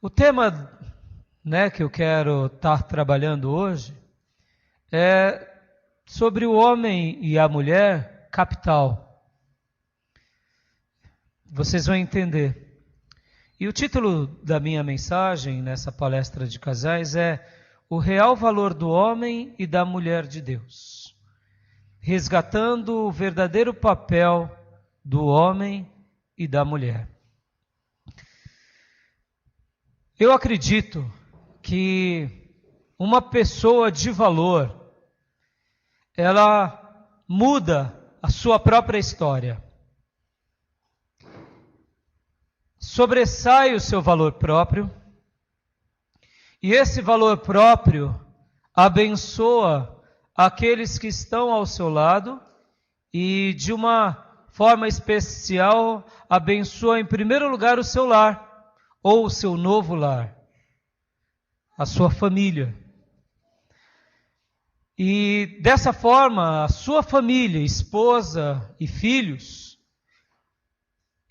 O tema, que eu quero estar trabalhando hoje é sobre o homem e a mulher capital. Vocês vão entender. E o título da minha mensagem nessa palestra de casais é O Real Valor do Homem e da Mulher de Deus, resgatando o verdadeiro papel do homem e da mulher. Eu acredito que uma pessoa de valor, ela muda a sua própria história. Sobressai o seu valor próprio, e esse valor próprio abençoa aqueles que estão ao seu lado e, de uma forma especial, abençoa em primeiro lugar o seu lar, ou o seu novo lar, a sua família. E dessa forma, a sua família, esposa e filhos,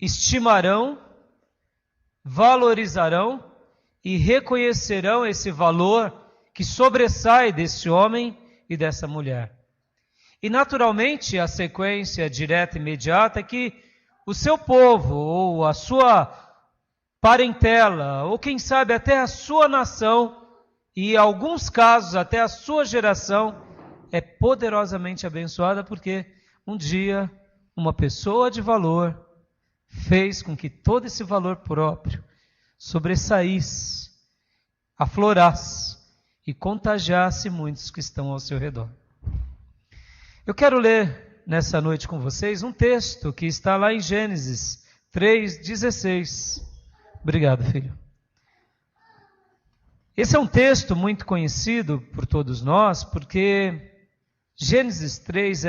estimarão, valorizarão e reconhecerão esse valor que sobressai desse homem e dessa mulher. E naturalmente, a sequência direta e imediata é que o seu povo, ou a sua parentela, ou quem sabe até a sua nação, e em alguns casos até a sua geração, é poderosamente abençoada porque um dia uma pessoa de valor fez com que todo esse valor próprio sobressaísse, aflorasse e contagiasse muitos que estão ao seu redor. Eu quero ler nessa noite com vocês um texto que está lá em Gênesis 3:16. Obrigado, filho. Esse é um texto muito conhecido por todos nós, porque Gênesis 3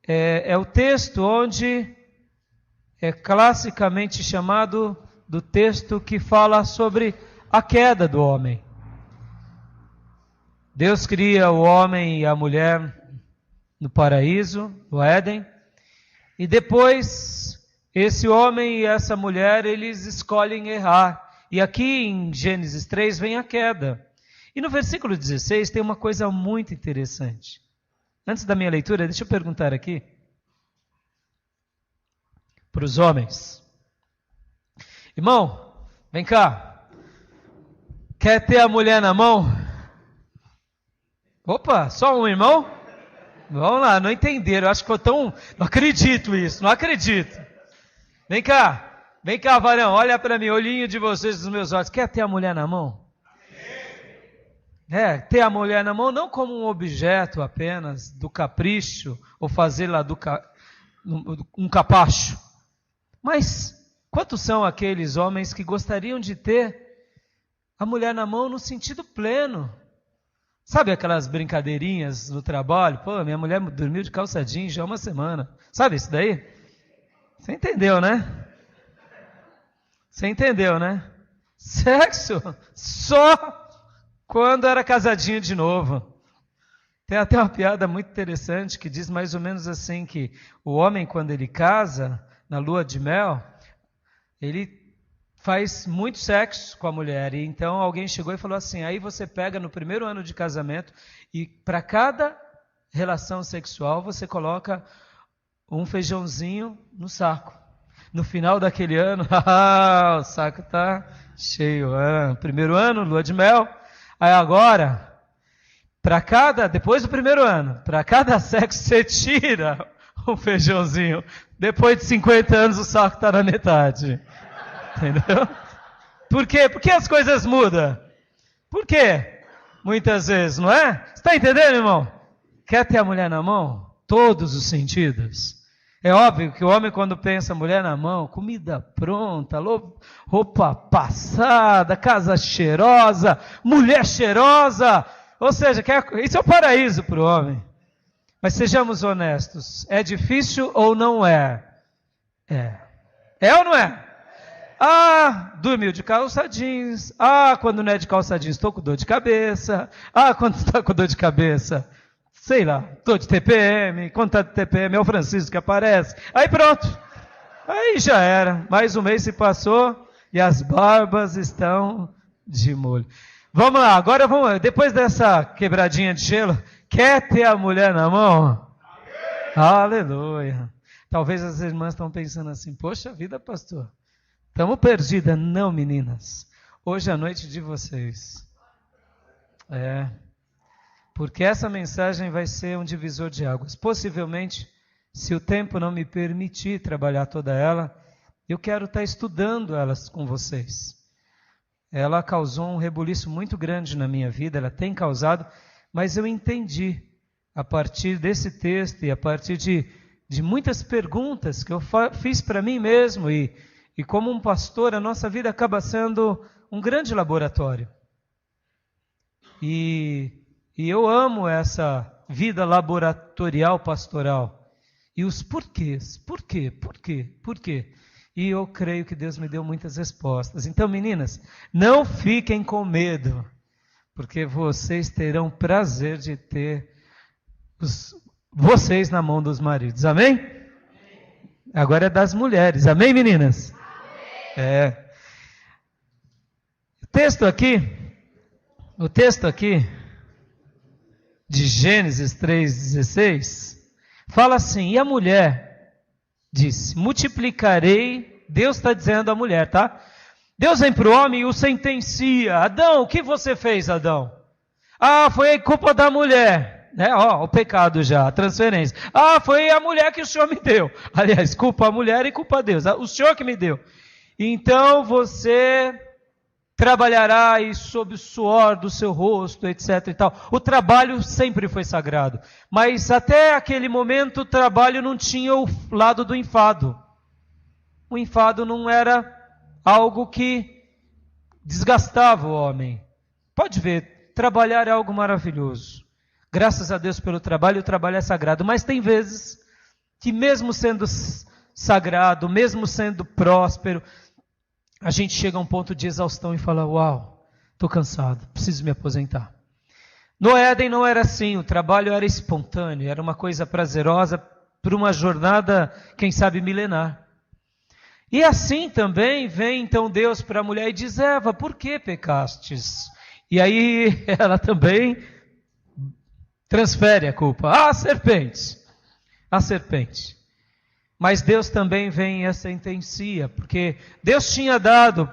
é o texto onde é classicamente chamado do texto que fala sobre a queda do homem. Deus cria o homem e a mulher no paraíso, no Éden, e depois esse homem e essa mulher, eles escolhem errar. E aqui em Gênesis 3 vem a queda. E no versículo 16 tem uma coisa muito interessante. Antes da minha leitura, deixa eu perguntar aqui para os homens. Irmão, vem cá. Quer ter a mulher na mão? Opa, só um irmão? Vamos lá, não entenderam. Eu acho que eu não acredito isso, não acredito. Vem cá, varão, olha para mim, olhinho de vocês nos meus olhos. Quer ter a mulher na mão? Ter a mulher na mão não como um objeto apenas do capricho, ou fazê-la um capacho. Mas quantos são aqueles homens que gostariam de ter a mulher na mão no sentido pleno? Sabe aquelas brincadeirinhas no trabalho? Pô, minha mulher dormiu de calça jeans já há uma semana. Sabe isso daí? Você entendeu, né? Você entendeu, né? Sexo só quando era casadinho de novo. Tem até uma piada muito interessante que diz mais ou menos assim, que o homem, quando ele casa, na lua de mel, ele faz muito sexo com a mulher. E então alguém chegou e falou assim, aí você pega no primeiro ano de casamento e para cada relação sexual você coloca um feijãozinho no saco. No final daquele ano, o saco está cheio. Primeiro ano, lua de mel. Aí agora, depois do primeiro ano, para cada sexo você tira um feijãozinho. Depois de 50 anos o saco está na metade. Entendeu? Por quê? Porque as coisas mudam. Por quê? Muitas vezes, não é? Você está entendendo, irmão? Quer ter a mulher na mão? Todos os sentidos. É óbvio que o homem, quando pensa mulher na mão, comida pronta, roupa passada, casa cheirosa, mulher cheirosa, ou seja, isso é o paraíso para o homem. Mas sejamos honestos, é difícil ou não é? É ou não é? Dormiu de calça jeans. Quando não é de calça jeans, estou com dor de cabeça. Quando está com dor de cabeça, sei lá, estou de TPM. Quando está de TPM, é o Francisco que aparece. Aí pronto. Aí já era. Mais um mês se passou e as barbas estão de molho. Vamos lá, agora vamos. Depois dessa quebradinha de gelo, quer ter a mulher na mão? Aleluia. Talvez as irmãs estão pensando assim, poxa vida, pastor, estamos perdidas. Não, meninas. Hoje é a noite de vocês. Porque essa mensagem vai ser um divisor de águas. Possivelmente, se o tempo não me permitir trabalhar toda ela, eu quero estar estudando elas com vocês. Ela causou um rebuliço muito grande na minha vida, ela tem causado, mas eu entendi, a partir desse texto e a partir de muitas perguntas que eu fiz para mim mesmo, e como um pastor, a nossa vida acaba sendo um grande laboratório. E eu amo essa vida laboratorial pastoral. E os porquês, por quê? E eu creio que Deus me deu muitas respostas. Então, meninas, não fiquem com medo, porque vocês terão prazer de ter vocês na mão dos maridos. Amém? Agora é das mulheres. Amém, meninas? Amém. O texto aqui de Gênesis 3,16 fala assim: e a mulher disse, multiplicarei. Deus está dizendo à mulher, tá? Deus vem para o homem e o sentencia. Adão, o que você fez, Adão? Foi culpa da mulher. O pecado já, a transferência. Foi a mulher que o Senhor me deu. Aliás, culpa a mulher e culpa a Deus. O Senhor que me deu. Então você trabalhará e sob o suor do seu rosto, etc. e tal. O trabalho sempre foi sagrado. Mas até aquele momento o trabalho não tinha o lado do enfado. O enfado não era algo que desgastava o homem. Pode ver, trabalhar é algo maravilhoso. Graças a Deus pelo trabalho, o trabalho é sagrado. Mas tem vezes que mesmo sendo sagrado, mesmo sendo próspero, a gente chega a um ponto de exaustão e fala, uau, estou cansado, preciso me aposentar. No Éden não era assim, o trabalho era espontâneo, era uma coisa prazerosa por uma jornada, quem sabe, milenar. E assim também vem então Deus para a mulher e diz, Eva, por que pecastes? E aí ela também transfere a culpa. A serpente. Mas Deus também vem e a sentencia, porque Deus tinha dado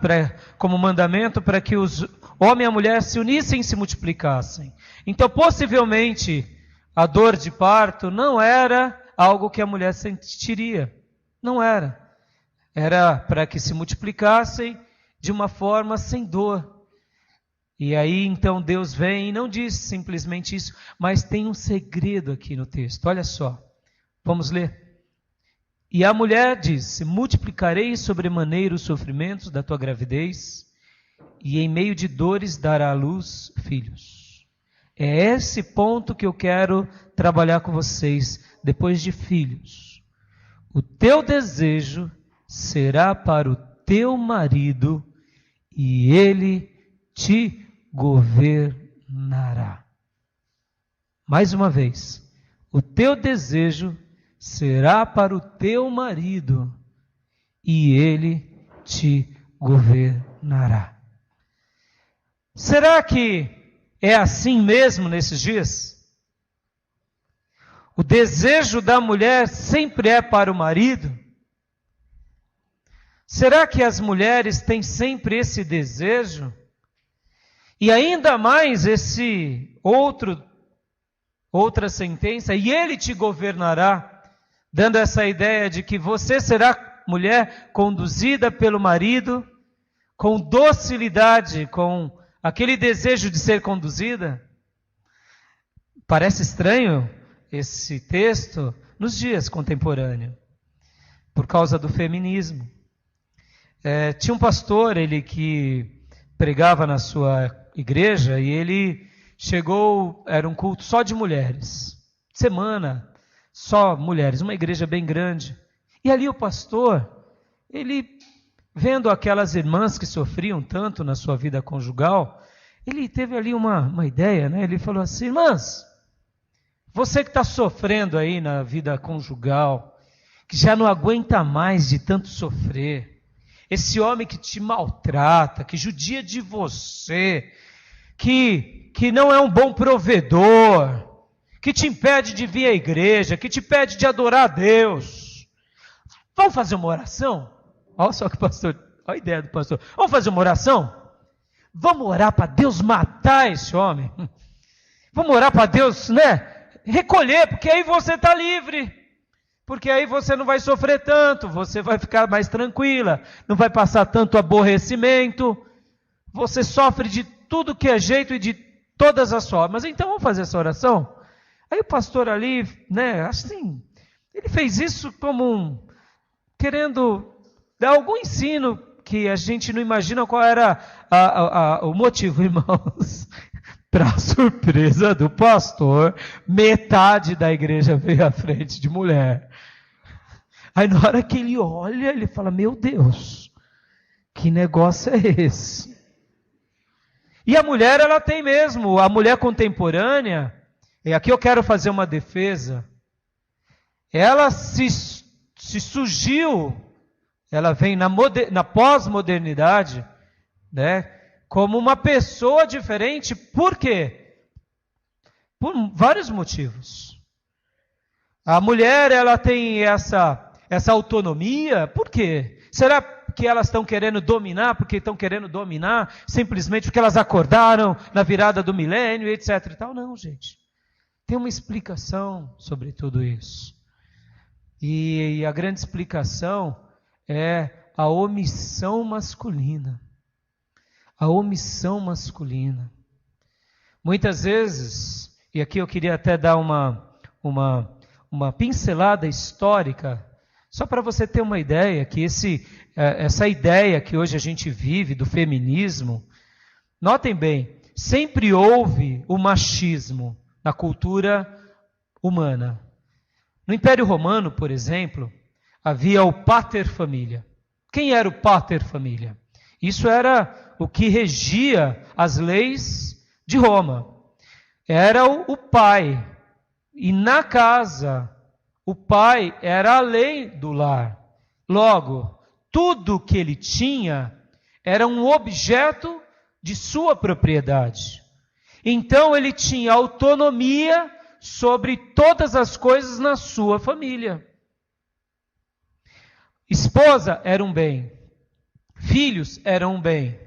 como mandamento para que os homem e a mulher se unissem e se multiplicassem. Então, possivelmente, a dor de parto não era algo que a mulher sentiria. Não era. Era para que se multiplicassem de uma forma sem dor. E aí, então, Deus vem e não diz simplesmente isso, mas tem um segredo aqui no texto. Olha só, vamos ler. E a mulher disse, multiplicarei sobremaneira os sofrimentos da tua gravidez, e em meio de dores dará à luz filhos. É esse ponto que eu quero trabalhar com vocês, depois de filhos. O teu desejo será para o teu marido, e ele te governará. Mais uma vez, o teu desejo será para o teu marido, e ele te governará. Será que é assim mesmo nesses dias? O desejo da mulher sempre é para o marido? Será que as mulheres têm sempre esse desejo? E ainda mais esse outra sentença, e ele te governará, dando essa ideia de que você será mulher conduzida pelo marido, com docilidade, com aquele desejo de ser conduzida. Parece estranho esse texto nos dias contemporâneos, por causa do feminismo. Tinha um pastor, ele que pregava na sua igreja, e ele era um culto só de mulheres, semana, só mulheres, uma igreja bem grande. E ali o pastor, ele vendo aquelas irmãs que sofriam tanto na sua vida conjugal, ele teve ali uma ideia, né? Ele falou assim, irmãs, você que está sofrendo aí na vida conjugal, que já não aguenta mais de tanto sofrer. Esse homem que te maltrata, que judia de você, que não é um bom provedor, que te impede de vir à igreja, que te impede de adorar a Deus. Vamos fazer uma oração? Olha só que pastor, olha a ideia do pastor. Vamos fazer uma oração? Vamos orar para Deus matar esse homem. Vamos orar para Deus, recolher, porque aí você está livre. Porque aí você não vai sofrer tanto, você vai ficar mais tranquila, não vai passar tanto aborrecimento. Você sofre de tudo que é jeito e de todas as formas. Então vamos fazer essa oração? Aí o pastor ali, assim, ele fez isso como querendo dar algum ensino que a gente não imagina qual era o motivo, irmãos. Para surpresa do pastor, metade da igreja veio à frente de mulher. Aí na hora que ele olha, ele fala, meu Deus, que negócio é esse? E a mulher, ela tem mesmo, a mulher contemporânea, e aqui eu quero fazer uma defesa, ela se surgiu, ela vem na pós-modernidade, como uma pessoa diferente. Por quê? Por vários motivos. A mulher, ela tem essa autonomia. Por quê? Será que elas estão querendo dominar? Porque estão querendo dominar simplesmente porque elas acordaram na virada do milênio, etc. e tal? Não, gente. Tem uma explicação sobre tudo isso. E a grande explicação é a omissão masculina. A omissão masculina. Muitas vezes, e aqui eu queria até dar uma pincelada histórica, só para você ter uma ideia, que essa ideia que hoje a gente vive do feminismo, notem bem, sempre houve o machismo na cultura humana. No Império Romano, por exemplo, havia o pater familia. Quem era o pater familia? Isso era o que regia as leis de Roma. Era o pai. E na casa, o pai era a lei do lar. Logo, tudo que ele tinha era um objeto de sua propriedade. Então ele tinha autonomia sobre todas as coisas na sua família. Esposa era um bem. Filhos eram um bem.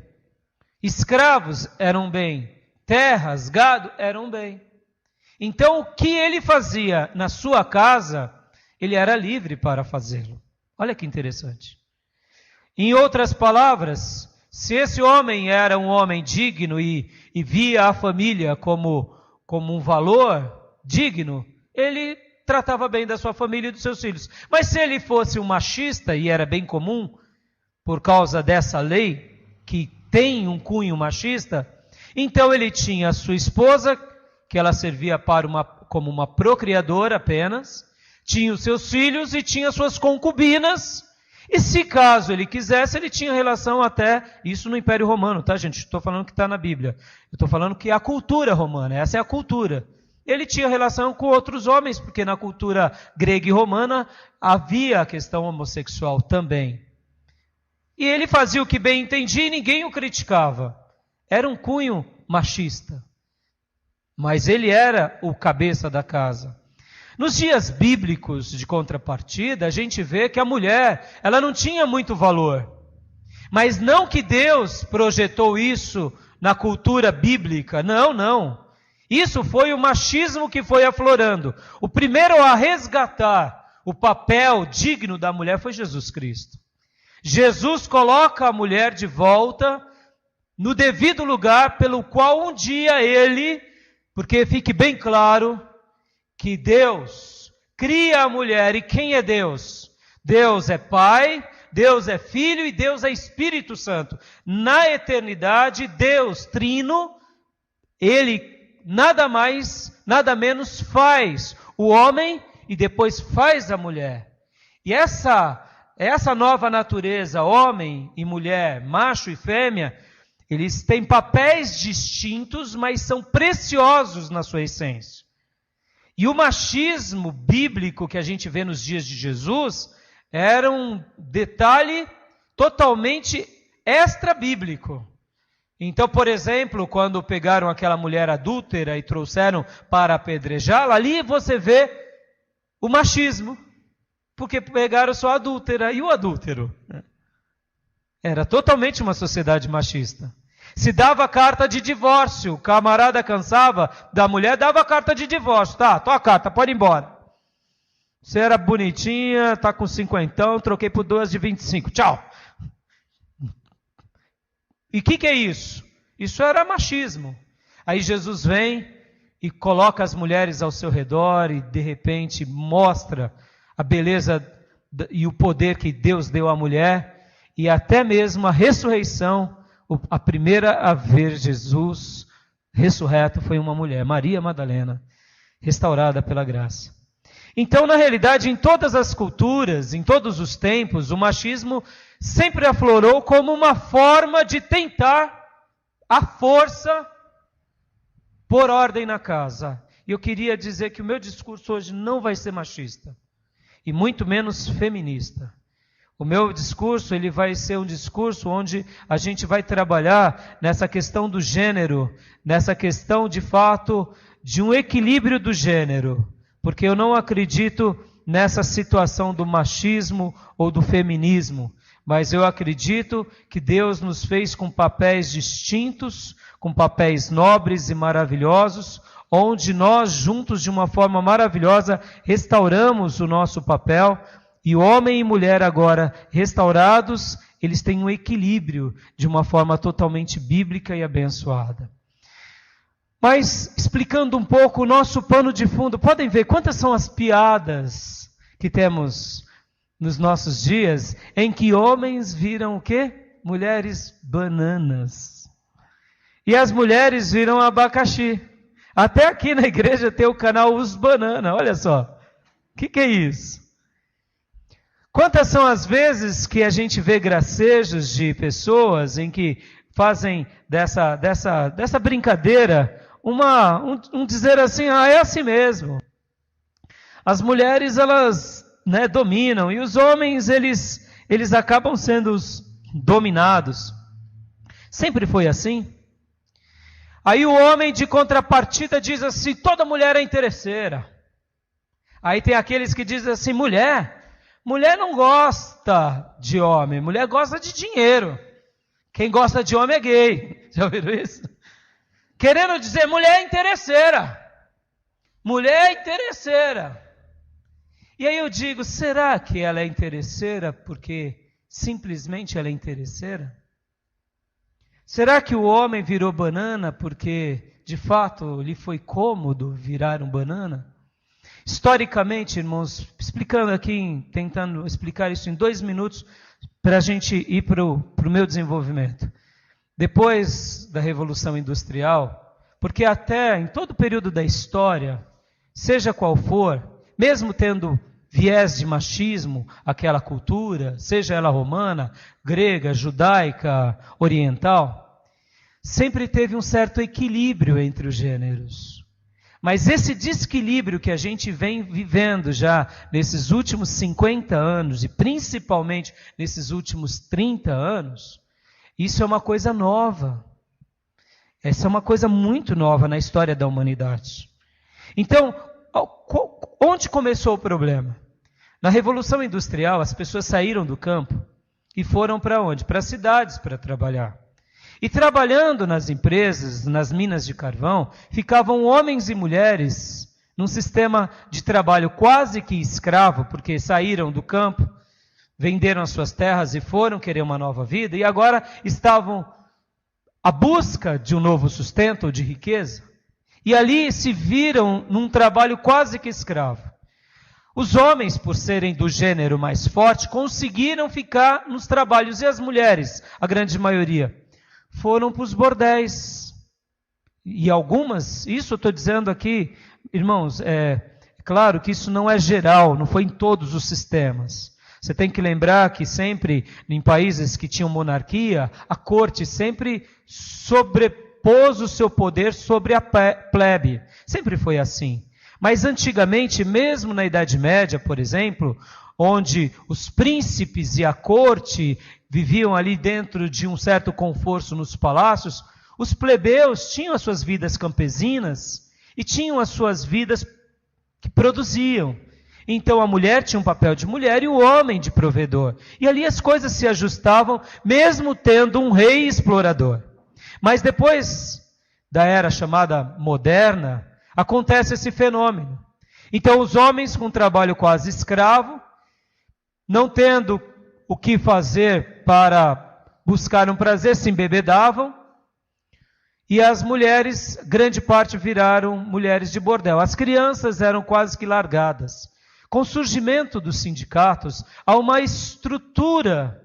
Escravos eram um bem. Terras, gado eram um bem. Então, o que ele fazia na sua casa, ele era livre para fazê-lo. Olha que interessante. Em outras palavras, se esse homem era um homem digno e via a família como um valor digno, ele tratava bem da sua família e dos seus filhos. Mas se ele fosse um machista, e era bem comum, por causa dessa lei, que tem um cunho machista, então ele tinha a sua esposa, que ela servia como uma procriadora apenas, tinha os seus filhos e tinha suas concubinas, e se caso ele quisesse, ele tinha relação até, isso no Império Romano, tá gente? Estou falando que está na Bíblia. Eu estou falando que é a cultura romana, essa é a cultura. Ele tinha relação com outros homens, porque na cultura grega e romana havia a questão homossexual também. E ele fazia o que bem entendia e ninguém o criticava. Era um cunho machista. Mas ele era o cabeça da casa. Nos dias bíblicos de contrapartida, a gente vê que a mulher, ela não tinha muito valor. Mas não que Deus projetou isso na cultura bíblica. Não, não. Isso foi o machismo que foi aflorando. O primeiro a resgatar o papel digno da mulher foi Jesus Cristo. Jesus coloca a mulher de volta no devido lugar pelo qual um dia ele, porque fique bem claro que Deus cria a mulher. E quem é Deus? Deus é Pai, Deus é Filho e Deus é Espírito Santo. Na eternidade, Deus Trino, Ele nada mais, nada menos faz o homem e depois faz a mulher. E essa nova natureza, homem e mulher, macho e fêmea, eles têm papéis distintos, mas são preciosos na sua essência. E o machismo bíblico que a gente vê nos dias de Jesus era um detalhe totalmente extra-bíblico. Então, por exemplo, quando pegaram aquela mulher adúltera e trouxeram para apedrejá-la, ali você vê o machismo. Porque pegaram só a adúltera e o adúltero. Era totalmente uma sociedade machista. Se dava carta de divórcio, o camarada cansava da mulher, dava carta de divórcio. Tá, tua carta, pode ir embora. Você era bonitinha, tá com 50, troquei por 2 de 25. Tchau. E o que é isso? Isso era machismo. Aí Jesus vem e coloca as mulheres ao seu redor e de repente mostra a beleza e o poder que Deus deu à mulher e até mesmo a ressurreição. A primeira a ver Jesus ressurreto foi uma mulher, Maria Madalena, restaurada pela graça. Então, na realidade, em todas as culturas, em todos os tempos, o machismo sempre aflorou como uma forma de tentar, à força, pôr ordem na casa. E eu queria dizer que o meu discurso hoje não vai ser machista, e muito menos feminista. O meu discurso, ele vai ser um discurso onde a gente vai trabalhar nessa questão do gênero, nessa questão, de fato, de um equilíbrio do gênero. Porque eu não acredito nessa situação do machismo ou do feminismo, mas eu acredito que Deus nos fez com papéis distintos, com papéis nobres e maravilhosos, onde nós juntos, de uma forma maravilhosa, restauramos o nosso papel. E homem e mulher agora restaurados, eles têm um equilíbrio de uma forma totalmente bíblica e abençoada. Mas, explicando um pouco o nosso pano de fundo, podem ver quantas são as piadas que temos nos nossos dias, em que homens viram o quê? Mulheres bananas. E as mulheres viram abacaxi. Até aqui na igreja tem o canal Os Banana, olha só. O que é isso? Quantas são as vezes que a gente vê gracejos de pessoas em que fazem dessa brincadeira um dizer assim, é assim mesmo. As mulheres, elas dominam, e os homens, eles acabam sendo os dominados. Sempre foi assim. Aí o homem de contrapartida diz assim, toda mulher é interesseira. Aí tem aqueles que dizem assim, mulher não gosta de homem, mulher gosta de dinheiro. Quem gosta de homem é gay. Já ouviram isso? Querendo dizer, mulher é interesseira. Mulher é interesseira. E aí eu digo, será que ela é interesseira porque simplesmente ela é interesseira? Será que o homem virou banana porque, de fato, lhe foi cômodo virar um banana? Historicamente, irmãos, explicando aqui, tentando explicar isso em 2 minutos, para a gente ir para o meu desenvolvimento. Depois da Revolução Industrial, porque até em todo o período da história, seja qual for, mesmo tendo viés de machismo, aquela cultura, seja ela romana, grega, judaica, oriental, sempre teve um certo equilíbrio entre os gêneros. Mas esse desequilíbrio que a gente vem vivendo já nesses últimos 50 anos, e principalmente nesses últimos 30 anos, isso é uma coisa nova. Essa é uma coisa muito nova na história da humanidade. Então, onde começou o problema? Na Revolução Industrial, as pessoas saíram do campo e foram para onde? Para as cidades para trabalhar. E trabalhando nas empresas, nas minas de carvão, ficavam homens e mulheres num sistema de trabalho quase que escravo, porque saíram do campo, venderam as suas terras e foram querer uma nova vida, e agora estavam à busca de um novo sustento ou de riqueza, e ali se viram num trabalho quase que escravo. Os homens, por serem do gênero mais forte, conseguiram ficar nos trabalhos, e as mulheres, a grande maioria, foram para os bordéis. E algumas, isso eu estou dizendo aqui, irmãos, é claro que isso não é geral, não foi em todos os sistemas. Você tem que lembrar que sempre, em países que tinham monarquia, a corte sempre sobrepôs o seu poder sobre a plebe. Sempre foi assim. Mas antigamente, mesmo na Idade Média, por exemplo, onde os príncipes e a corte viviam ali dentro de um certo conforto nos palácios, os plebeus tinham as suas vidas campesinas e tinham as suas vidas que produziam. Então a mulher tinha um papel de mulher e o homem de provedor. E ali as coisas se ajustavam, mesmo tendo um rei explorador. Mas depois da era chamada moderna, acontece esse fenômeno. Então os homens com trabalho quase escravo, não tendo o que fazer para buscar um prazer, se embebedavam. E as mulheres, grande parte viraram mulheres de bordel. As crianças eram quase que largadas. Com o surgimento dos sindicatos, há uma estrutura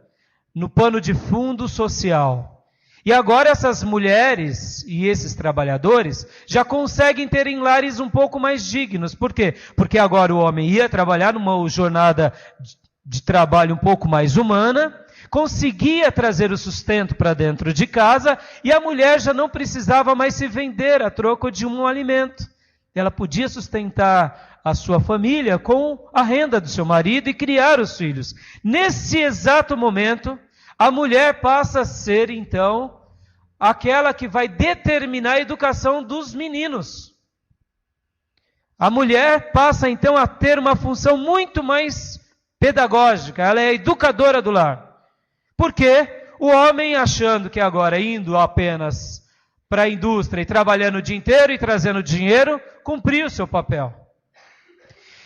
no pano de fundo social. E agora essas mulheres e esses trabalhadores já conseguem ter em lares um pouco mais dignos. Por quê? Porque agora o homem ia trabalhar numa jornada de trabalho um pouco mais humana, conseguia trazer o sustento para dentro de casa e a mulher já não precisava mais se vender a troco de um alimento. Ela podia sustentar a sua família com a renda do seu marido e criar os filhos. Nesse exato momento, a mulher passa a ser, então, aquela que vai determinar a educação dos meninos. A mulher passa, então, a ter uma função muito mais pedagógica, ela é a educadora do lar. Porque o homem, achando que agora indo apenas para a indústria e trabalhando o dia inteiro e trazendo dinheiro, cumpriu o seu papel.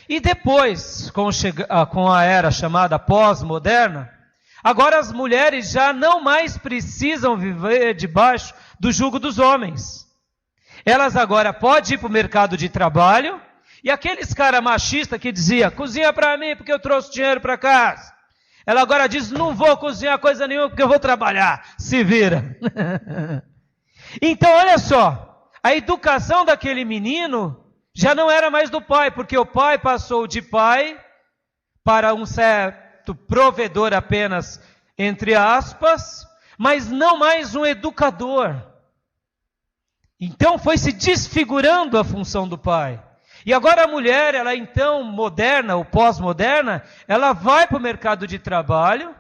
E depois, com a era chamada pós-moderna, agora as mulheres já não mais precisam viver debaixo do jugo dos homens. Elas agora podem ir para o mercado de trabalho, e aqueles caras machistas que diziam, cozinha para mim porque eu trouxe dinheiro para casa. Ela agora diz, não vou cozinhar coisa nenhuma porque eu vou trabalhar. Se vira. Então, olha só, a educação daquele menino já não era mais do pai, porque o pai passou de pai para um certo provedor apenas, entre aspas, mas não mais um educador. Então foi se desfigurando a função do pai. E agora a mulher, ela então moderna ou pós-moderna, ela vai para o mercado de trabalho,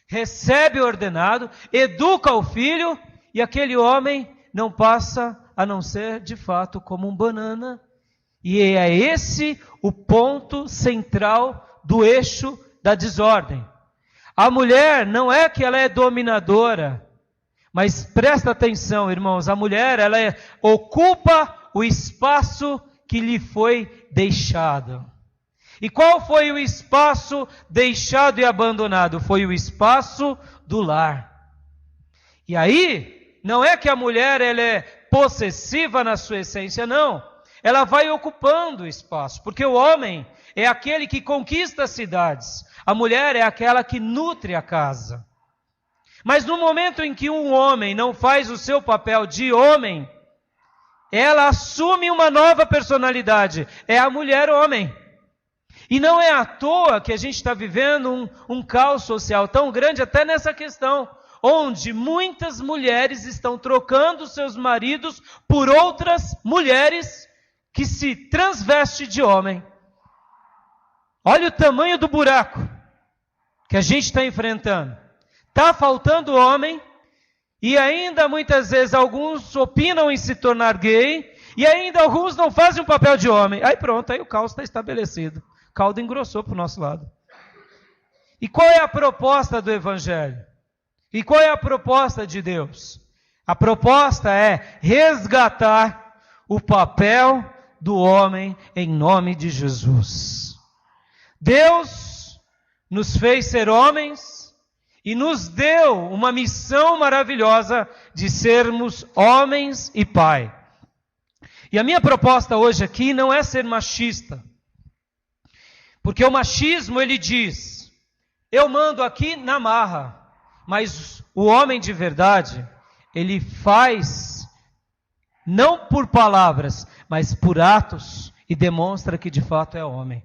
recebe o ordenado, educa o filho, e aquele homem não passa a não ser de fato como um banana. E é esse o ponto central do eixo da desordem. A mulher não é que ela é dominadora, mas presta atenção, irmãos, a mulher ela ocupa o espaço que lhe foi deixado. E qual foi o espaço deixado e abandonado? Foi o espaço do lar. E aí, não é que a mulher ela é possessiva na sua essência, não. Ela vai ocupando o espaço, porque o homem é aquele que conquista as cidades. A mulher é aquela que nutre a casa. Mas no momento em que um homem não faz o seu papel de homem, ela assume uma nova personalidade. É a mulher-homem. E não é à toa que a gente está vivendo um caos social tão grande até nessa questão, onde muitas mulheres estão trocando seus maridos por outras mulheres que se transvestem de homem. Olha o tamanho do buraco que a gente está enfrentando. Está faltando homem, e ainda muitas vezes alguns opinam em se tornar gay, e ainda alguns não fazem o papel de homem. Aí pronto, aí o caos está estabelecido. O caldo engrossou para o nosso lado. E qual é a proposta do Evangelho? E qual é a proposta de Deus? A proposta é resgatar o papel do homem em nome de Jesus. Deus nos fez ser homens e nos deu uma missão maravilhosa de sermos homens e pai. E a minha proposta hoje aqui não é ser machista. Porque o machismo, ele diz, eu mando aqui na marra. Mas o homem de verdade, ele faz, não por palavras, mas por atos, e demonstra que de fato é homem.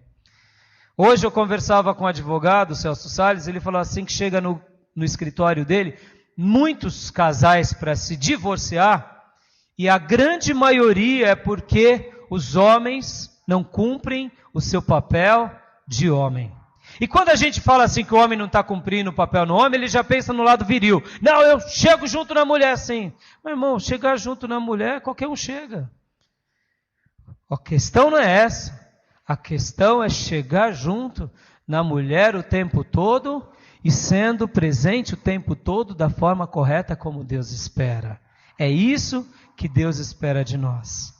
Hoje eu conversava com um advogado, Celso Salles, ele falou assim que chega no escritório dele, muitos casais para se divorciar, e a grande maioria é porque os homens não cumprem o seu papel de homem. E quando a gente fala assim que o homem não está cumprindo o papel no homem, ele já pensa no lado viril. Não, eu chego junto na mulher, sim. Meu irmão, chegar junto na mulher, qualquer um chega. A questão não é essa. A questão é chegar junto na mulher o tempo todo e sendo presente o tempo todo da forma correta como Deus espera. É isso que Deus espera de nós.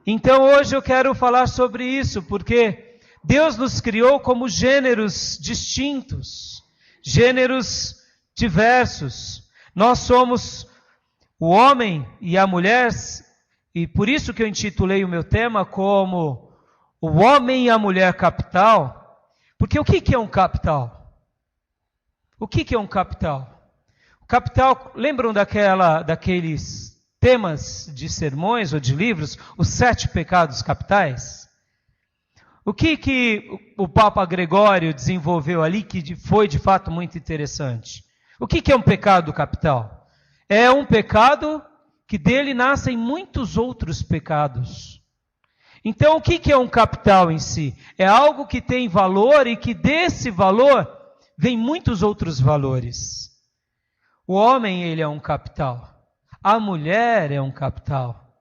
Então hoje eu quero falar sobre isso, porque Deus nos criou como gêneros distintos, gêneros diversos. Nós somos o homem e a mulher, e por isso que eu intitulei o meu tema como o homem e a mulher capital. Porque o que é um capital? O que é um capital? O capital, lembram daqueles temas de sermões ou de livros, os 7 pecados capitais? O que o Papa Gregório desenvolveu ali que foi de fato muito interessante? O que é um pecado capital? É um pecado que dele nascem muitos outros pecados. Então o que é um capital em si? É algo que tem valor e que desse valor vem muitos outros valores. O homem, ele é um capital. A mulher é um capital.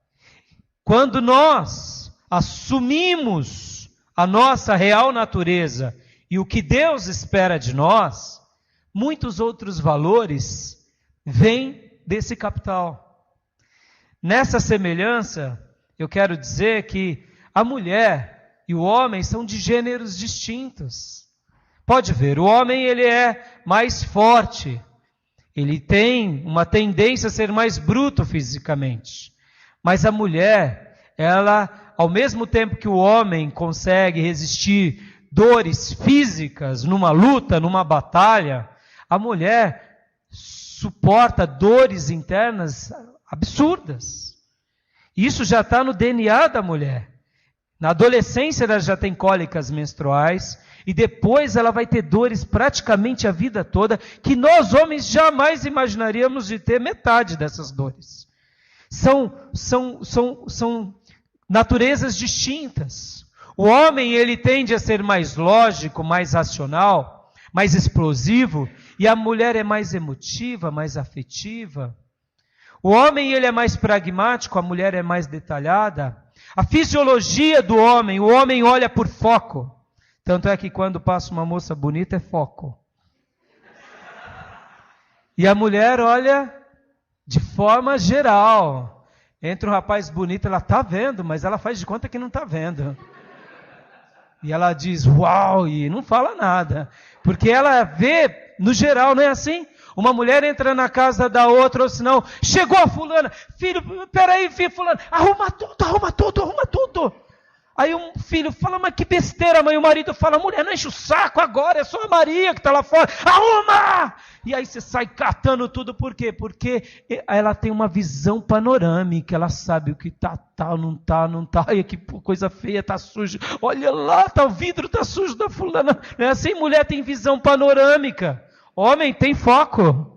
Quando nós assumimos a nossa real natureza e o que Deus espera de nós, muitos outros valores vêm desse capital. Nessa semelhança, eu quero dizer que a mulher e o homem são de gêneros distintos. Pode ver, o homem ele é mais forte. Ele tem uma tendência a ser mais bruto fisicamente. Mas a mulher, ela, ao mesmo tempo que o homem consegue resistir dores físicas numa luta, numa batalha, a mulher suporta dores internas absurdas. Isso já está no DNA da mulher. Na adolescência ela já tem cólicas menstruais e depois ela vai ter dores praticamente a vida toda, que nós homens jamais imaginaríamos de ter metade dessas dores. São naturezas distintas. O homem ele tende a ser mais lógico, mais racional, mais explosivo, e a mulher é mais emotiva, mais afetiva. O homem ele é mais pragmático, a mulher é mais detalhada. A fisiologia do homem, o homem olha por foco. Tanto é que quando passa uma moça bonita é foco. E a mulher olha de forma geral. Entra um rapaz bonito, ela está vendo, mas ela faz de conta que não está vendo. E ela diz, uau, e não fala nada. Porque ela vê no geral, não é assim? Uma mulher entra na casa da outra, ou senão, chegou a fulana, filho, peraí, filho, fulana, arruma tudo. Aí um filho fala, mas que besteira, mãe. O marido fala, mulher, não enche o saco agora, é só a Maria que está lá fora. Arruma! E aí você sai catando tudo, por quê? Porque ela tem uma visão panorâmica, ela sabe o que tá, não tá. Ai, que coisa feia, tá sujo. Olha lá, o vidro tá sujo da fulana. Não é assim? Mulher tem visão panorâmica. Homem tem foco.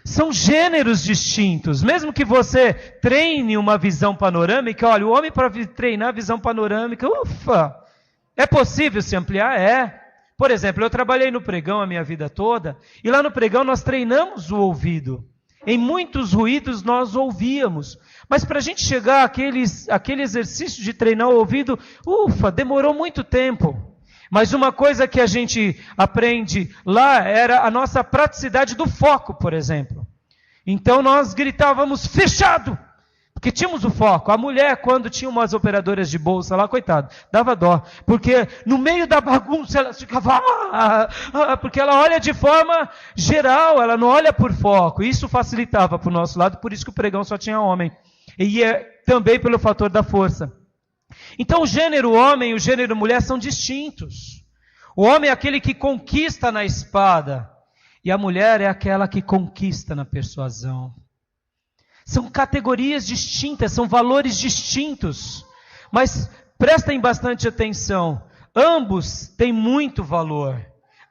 São gêneros distintos. Mesmo que você treine uma visão panorâmica, olha, o homem para treinar a visão panorâmica, é possível se ampliar? É. Por exemplo, eu trabalhei no pregão a minha vida toda, e lá no pregão nós treinamos o ouvido. Em muitos ruídos nós ouvíamos. Mas para a gente chegar àquele exercício de treinar o ouvido, demorou muito tempo. Mas uma coisa que a gente aprende lá era a nossa praticidade do foco, por exemplo. Então nós gritávamos, fechado! Porque tínhamos o foco. A mulher, quando tinha umas operadoras de bolsa lá, coitado, dava dó. Porque no meio da bagunça ela ficava... porque ela olha de forma geral, ela não olha por foco. Isso facilitava para o nosso lado, por isso que o pregão só tinha homem. E também pelo fator da força. Então o gênero homem e o gênero mulher são distintos. O homem é aquele que conquista na espada, e a mulher é aquela que conquista na persuasão. São categorias distintas, são valores distintos. Mas prestem bastante atenção, ambos têm muito valor.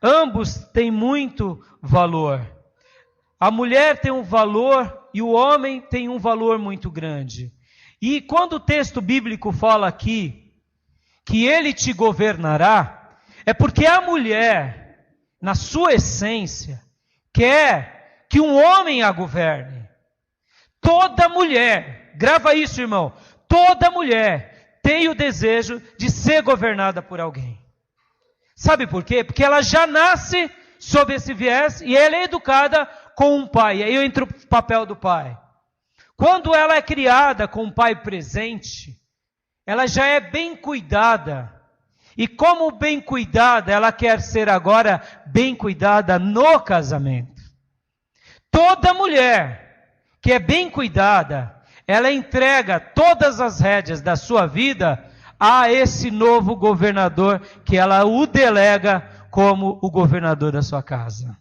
Ambos têm muito valor. A mulher tem um valor e o homem tem um valor muito grande. E quando o texto bíblico fala aqui que ele te governará, é porque a mulher, na sua essência, quer que um homem a governe. Toda mulher, grava isso, irmão, toda mulher tem o desejo de ser governada por alguém. Sabe por quê? Porque ela já nasce sob esse viés e ela é educada com um pai. E aí entra o papel do pai. Quando ela é criada com um pai presente, ela já é bem cuidada. E como bem cuidada, ela quer ser agora bem cuidada no casamento. Toda mulher que é bem cuidada, ela entrega todas as rédeas da sua vida a esse novo governador, que ela o delega como o governador da sua casa.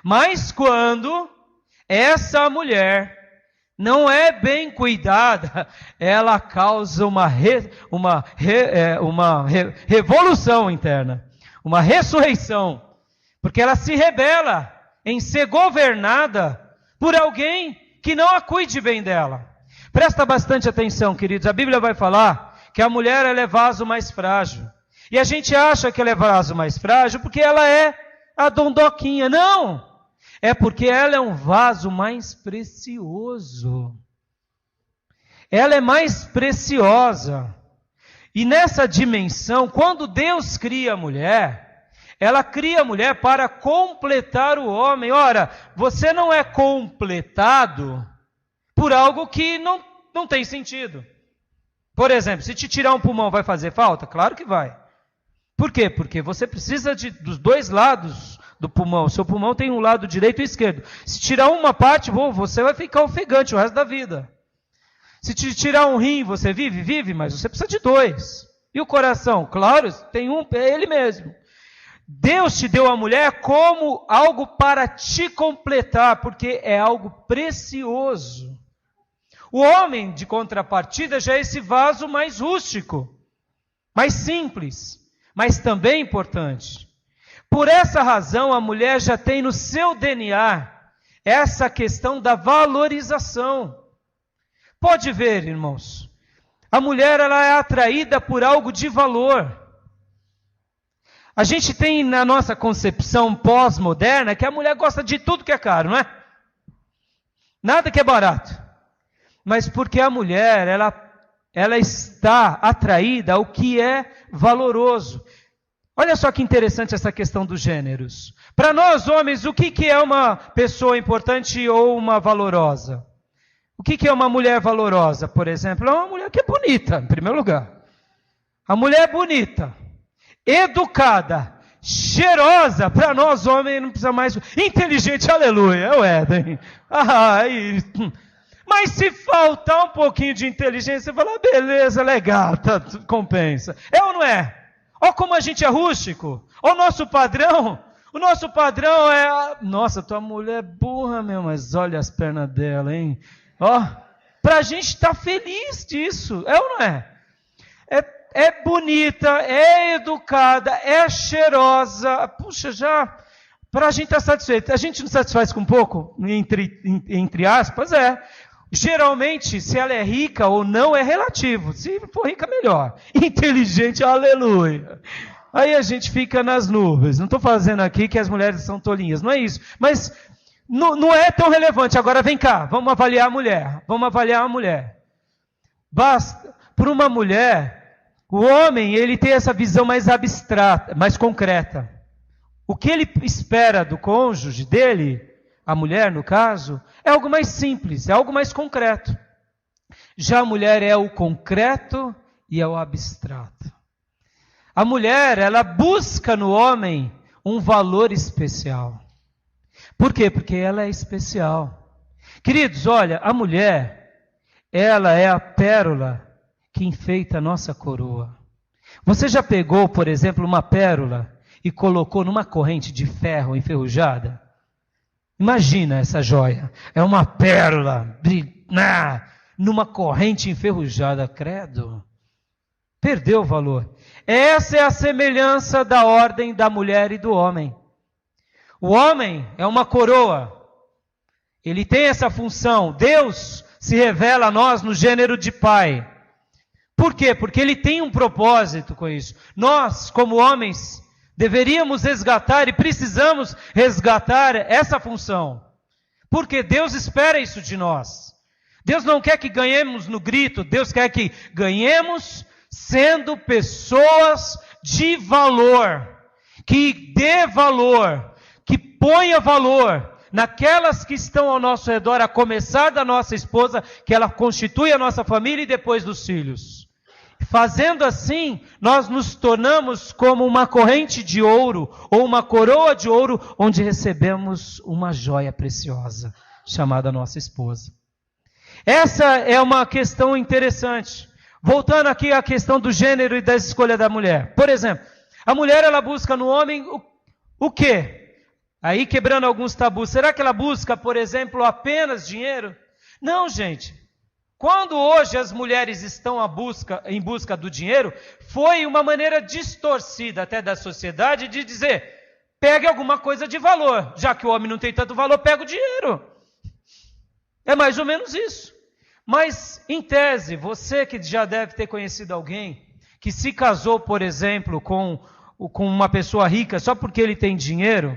Mas quando essa mulher não é bem cuidada, ela causa uma revolução interna, uma ressurreição, porque ela se rebela em ser governada por alguém que não a cuide bem dela. Presta bastante atenção, queridos, a Bíblia vai falar que a mulher ela é vaso mais frágil. E a gente acha que ela é vaso mais frágil porque ela é a dondoquinha. Não! É porque ela é um vaso mais precioso. Ela é mais preciosa. E nessa dimensão, quando Deus cria a mulher, ela cria a mulher para completar o homem. Ora, você não é completado por algo que não tem sentido. Por exemplo, se te tirar um pulmão, vai fazer falta? Claro que vai. Por quê? Porque você precisa dos dois lados do pulmão. O seu pulmão tem um lado direito e esquerdo. Se tirar uma parte, você vai ficar ofegante o resto da vida. Se te tirar um rim, você vive, mas você precisa de dois. E o coração? Claro, tem um, é ele mesmo. Deus te deu a mulher como algo para te completar, porque é algo precioso. O homem, de contrapartida, já é esse vaso mais rústico, mais simples, mas também importante. Por essa razão, a mulher já tem no seu DNA essa questão da valorização. Pode ver, irmãos, a mulher ela é atraída por algo de valor. A gente tem na nossa concepção pós-moderna que a mulher gosta de tudo que é caro, não é? Nada que é barato. Mas porque a mulher, ela está atraída ao que é valoroso. Olha só que interessante essa questão dos gêneros. Para nós homens, o que é uma pessoa importante ou uma valorosa? O que é uma mulher valorosa, por exemplo? É uma mulher que é bonita, em primeiro lugar. A mulher é bonita, educada, cheirosa, para nós homens não precisa mais... Inteligente, aleluia, é o Éden. Mas se faltar um pouquinho de inteligência, você fala, beleza, legal, compensa. É ou não é? Olha como a gente é rústico. Olha o nosso padrão. O nosso padrão é... Nossa, tua mulher é burra, meu, mas olha as pernas dela, hein? Ó, pra gente estar feliz disso. É ou não é? É bonita, é educada, é cheirosa. Puxa, já... Para a gente estar satisfeito. A gente não satisfaz com pouco? Entre aspas, é. Geralmente, se ela é rica ou não, é relativo. Se for rica, melhor. Inteligente, aleluia. Aí a gente fica nas nuvens. Não estou fazendo aqui que as mulheres são tolinhas, não é isso. Mas não é tão relevante. Agora vem cá, vamos avaliar a mulher. Vamos avaliar a mulher. Basta, por uma mulher, o homem, ele tem essa visão mais abstrata, mais concreta. O que ele espera do cônjuge dele, a mulher no caso, é algo mais simples, é algo mais concreto. Já a mulher é o concreto e é o abstrato. A mulher, ela busca no homem um valor especial. Por quê? Porque ela é especial. Queridos, olha, a mulher, ela é a pérola que enfeita a nossa coroa. Você já pegou, por exemplo, uma pérola e colocou numa corrente de ferro enferrujada? Imagina essa joia. É uma pérola numa corrente enferrujada, credo. Perdeu o valor. Essa é a semelhança da ordem da mulher e do homem. O homem é uma coroa. Ele tem essa função. Deus se revela a nós no gênero de pai. Por quê? Porque ele tem um propósito com isso. Nós, como homens, deveríamos resgatar e precisamos resgatar essa função. Porque Deus espera isso de nós. Deus não quer que ganhemos no grito, Deus quer que ganhemos sendo pessoas de valor, que dê valor, que ponha valor naquelas que estão ao nosso redor, a começar da nossa esposa, que ela constitui a nossa família e depois dos filhos. Fazendo assim, nós nos tornamos como uma corrente de ouro, ou uma coroa de ouro, onde recebemos uma joia preciosa, chamada nossa esposa. Essa é uma questão interessante. Voltando aqui à questão do gênero e da escolha da mulher. Por exemplo, a mulher ela busca no homem o quê? Aí quebrando alguns tabus. Será que ela busca, por exemplo, apenas dinheiro? Não, gente. Quando hoje as mulheres estão em busca do dinheiro, foi uma maneira distorcida até da sociedade de dizer, pegue alguma coisa de valor. Já que o homem não tem tanto valor, pega o dinheiro. É mais ou menos isso. Mas, em tese, você que já deve ter conhecido alguém que se casou, por exemplo, com uma pessoa rica só porque ele tem dinheiro,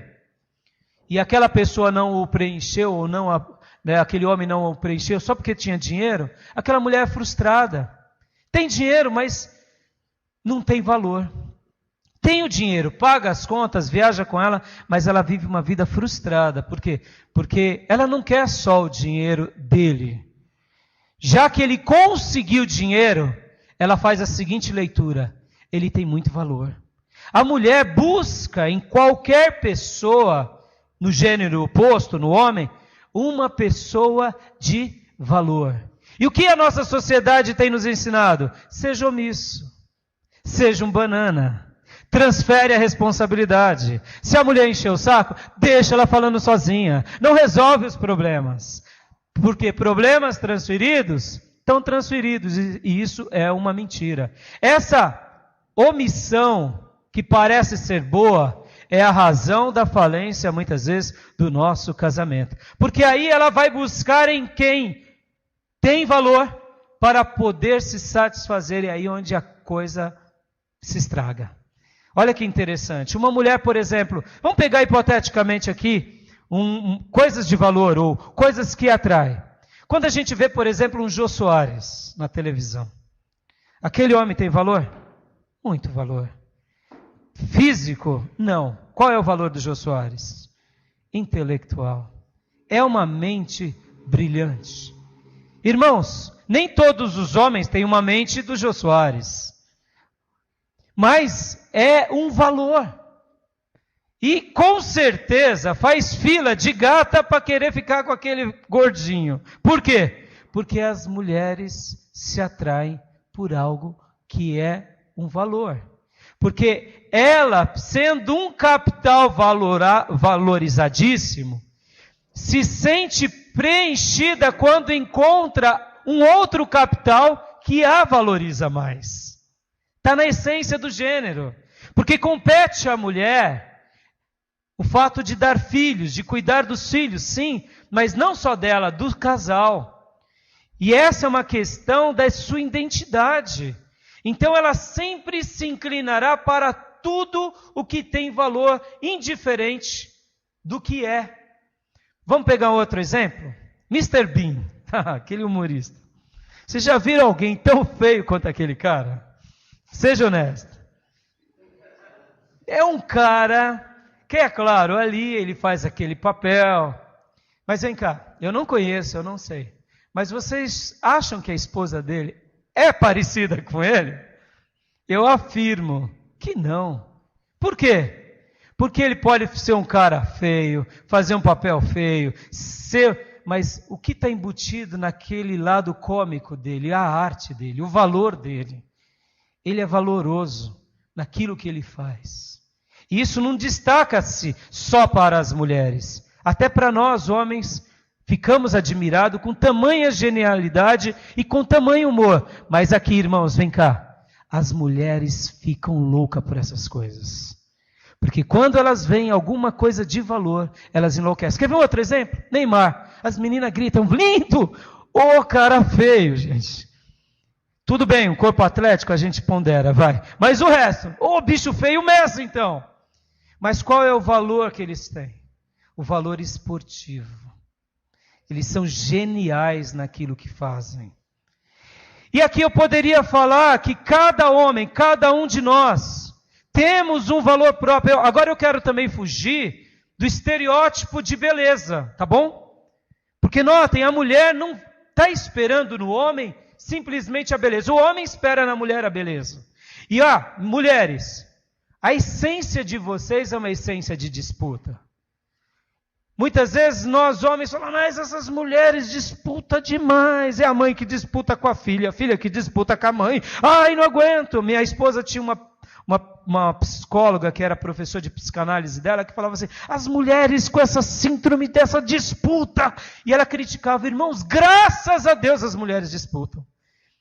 e aquela pessoa não o preencheu, ou não, aquele homem não o preencheu só porque tinha dinheiro, aquela mulher é frustrada. Tem dinheiro, mas não tem valor. Tem o dinheiro, paga as contas, viaja com ela, mas ela vive uma vida frustrada. Por quê? Porque ela não quer só o dinheiro dele. Já que ele conseguiu dinheiro, ela faz a seguinte leitura: ele tem muito valor. A mulher busca em qualquer pessoa, no gênero oposto, no homem, uma pessoa de valor. E o que a nossa sociedade tem nos ensinado? Seja omisso, seja um banana, transfere a responsabilidade. Se a mulher encher o saco, deixa ela falando sozinha, não resolve os problemas. Porque problemas transferidos estão transferidos, e isso é uma mentira. Essa omissão, que parece ser boa, é a razão da falência, muitas vezes, do nosso casamento. Porque aí ela vai buscar em quem tem valor para poder se satisfazer, e aí onde a coisa se estraga. Olha que interessante. Uma mulher, por exemplo, vamos pegar hipoteticamente aqui, coisas de valor, ou coisas que atraem. Quando a gente vê, por exemplo, um Jô Soares na televisão, aquele homem tem valor? Muito valor. Físico? Não. Qual é o valor do Jô Soares? Intelectual. É uma mente brilhante. Irmãos, nem todos os homens têm uma mente do Jô Soares. Mas é um valor. E com certeza faz fila de gata para querer ficar com aquele gordinho. Por quê? Porque as mulheres se atraem por algo que é um valor. Porque ela, sendo um capital valorizadíssimo, se sente preenchida quando encontra um outro capital que a valoriza mais. Está na essência do gênero. Porque compete à mulher o fato de dar filhos, de cuidar dos filhos, sim, mas não só dela, do casal. E essa é uma questão da sua identidade. Então ela sempre se inclinará para tudo o que tem valor, indiferente do que é. Vamos pegar outro exemplo? Mr. Bean, aquele humorista. Vocês já viram alguém tão feio quanto aquele cara? Seja honesto. É um cara que, é claro, ali ele faz aquele papel. Mas vem cá, eu não conheço, eu não sei. Mas vocês acham que a esposa dele é parecida com ele? Eu afirmo que não. Por quê? Porque ele pode ser um cara feio, fazer um papel feio, mas o que está embutido naquele lado cômico dele, a arte dele, o valor dele? Ele é valoroso naquilo que ele faz. E isso não destaca-se só para as mulheres. Até para nós, homens, ficamos admirados com tamanha genialidade e com tamanho humor. Mas aqui, irmãos, vem cá. As mulheres ficam loucas por essas coisas. Porque quando elas veem alguma coisa de valor, elas enlouquecem. Quer ver um outro exemplo? Neymar. As meninas gritam, lindo! Ô, cara feio, gente. Tudo bem, um corpo atlético a gente pondera, vai. Mas o resto, bicho feio mesmo então. Mas qual é o valor que eles têm? O valor esportivo. Eles são geniais naquilo que fazem. E aqui eu poderia falar que cada homem, cada um de nós, temos um valor próprio. Agora eu quero também fugir do estereótipo de beleza, tá bom? Porque notem, a mulher não está esperando no homem simplesmente a beleza. O homem espera na mulher a beleza. E mulheres, a essência de vocês é uma essência de disputa. Muitas vezes nós homens falamos, mas essas mulheres disputam demais. É a mãe que disputa com a filha que disputa com a mãe. Ai, não aguento. Minha esposa tinha uma psicóloga que era professora de psicanálise dela, que falava assim, as mulheres com essa síndrome dessa disputa. E ela criticava, irmãos, graças a Deus as mulheres disputam.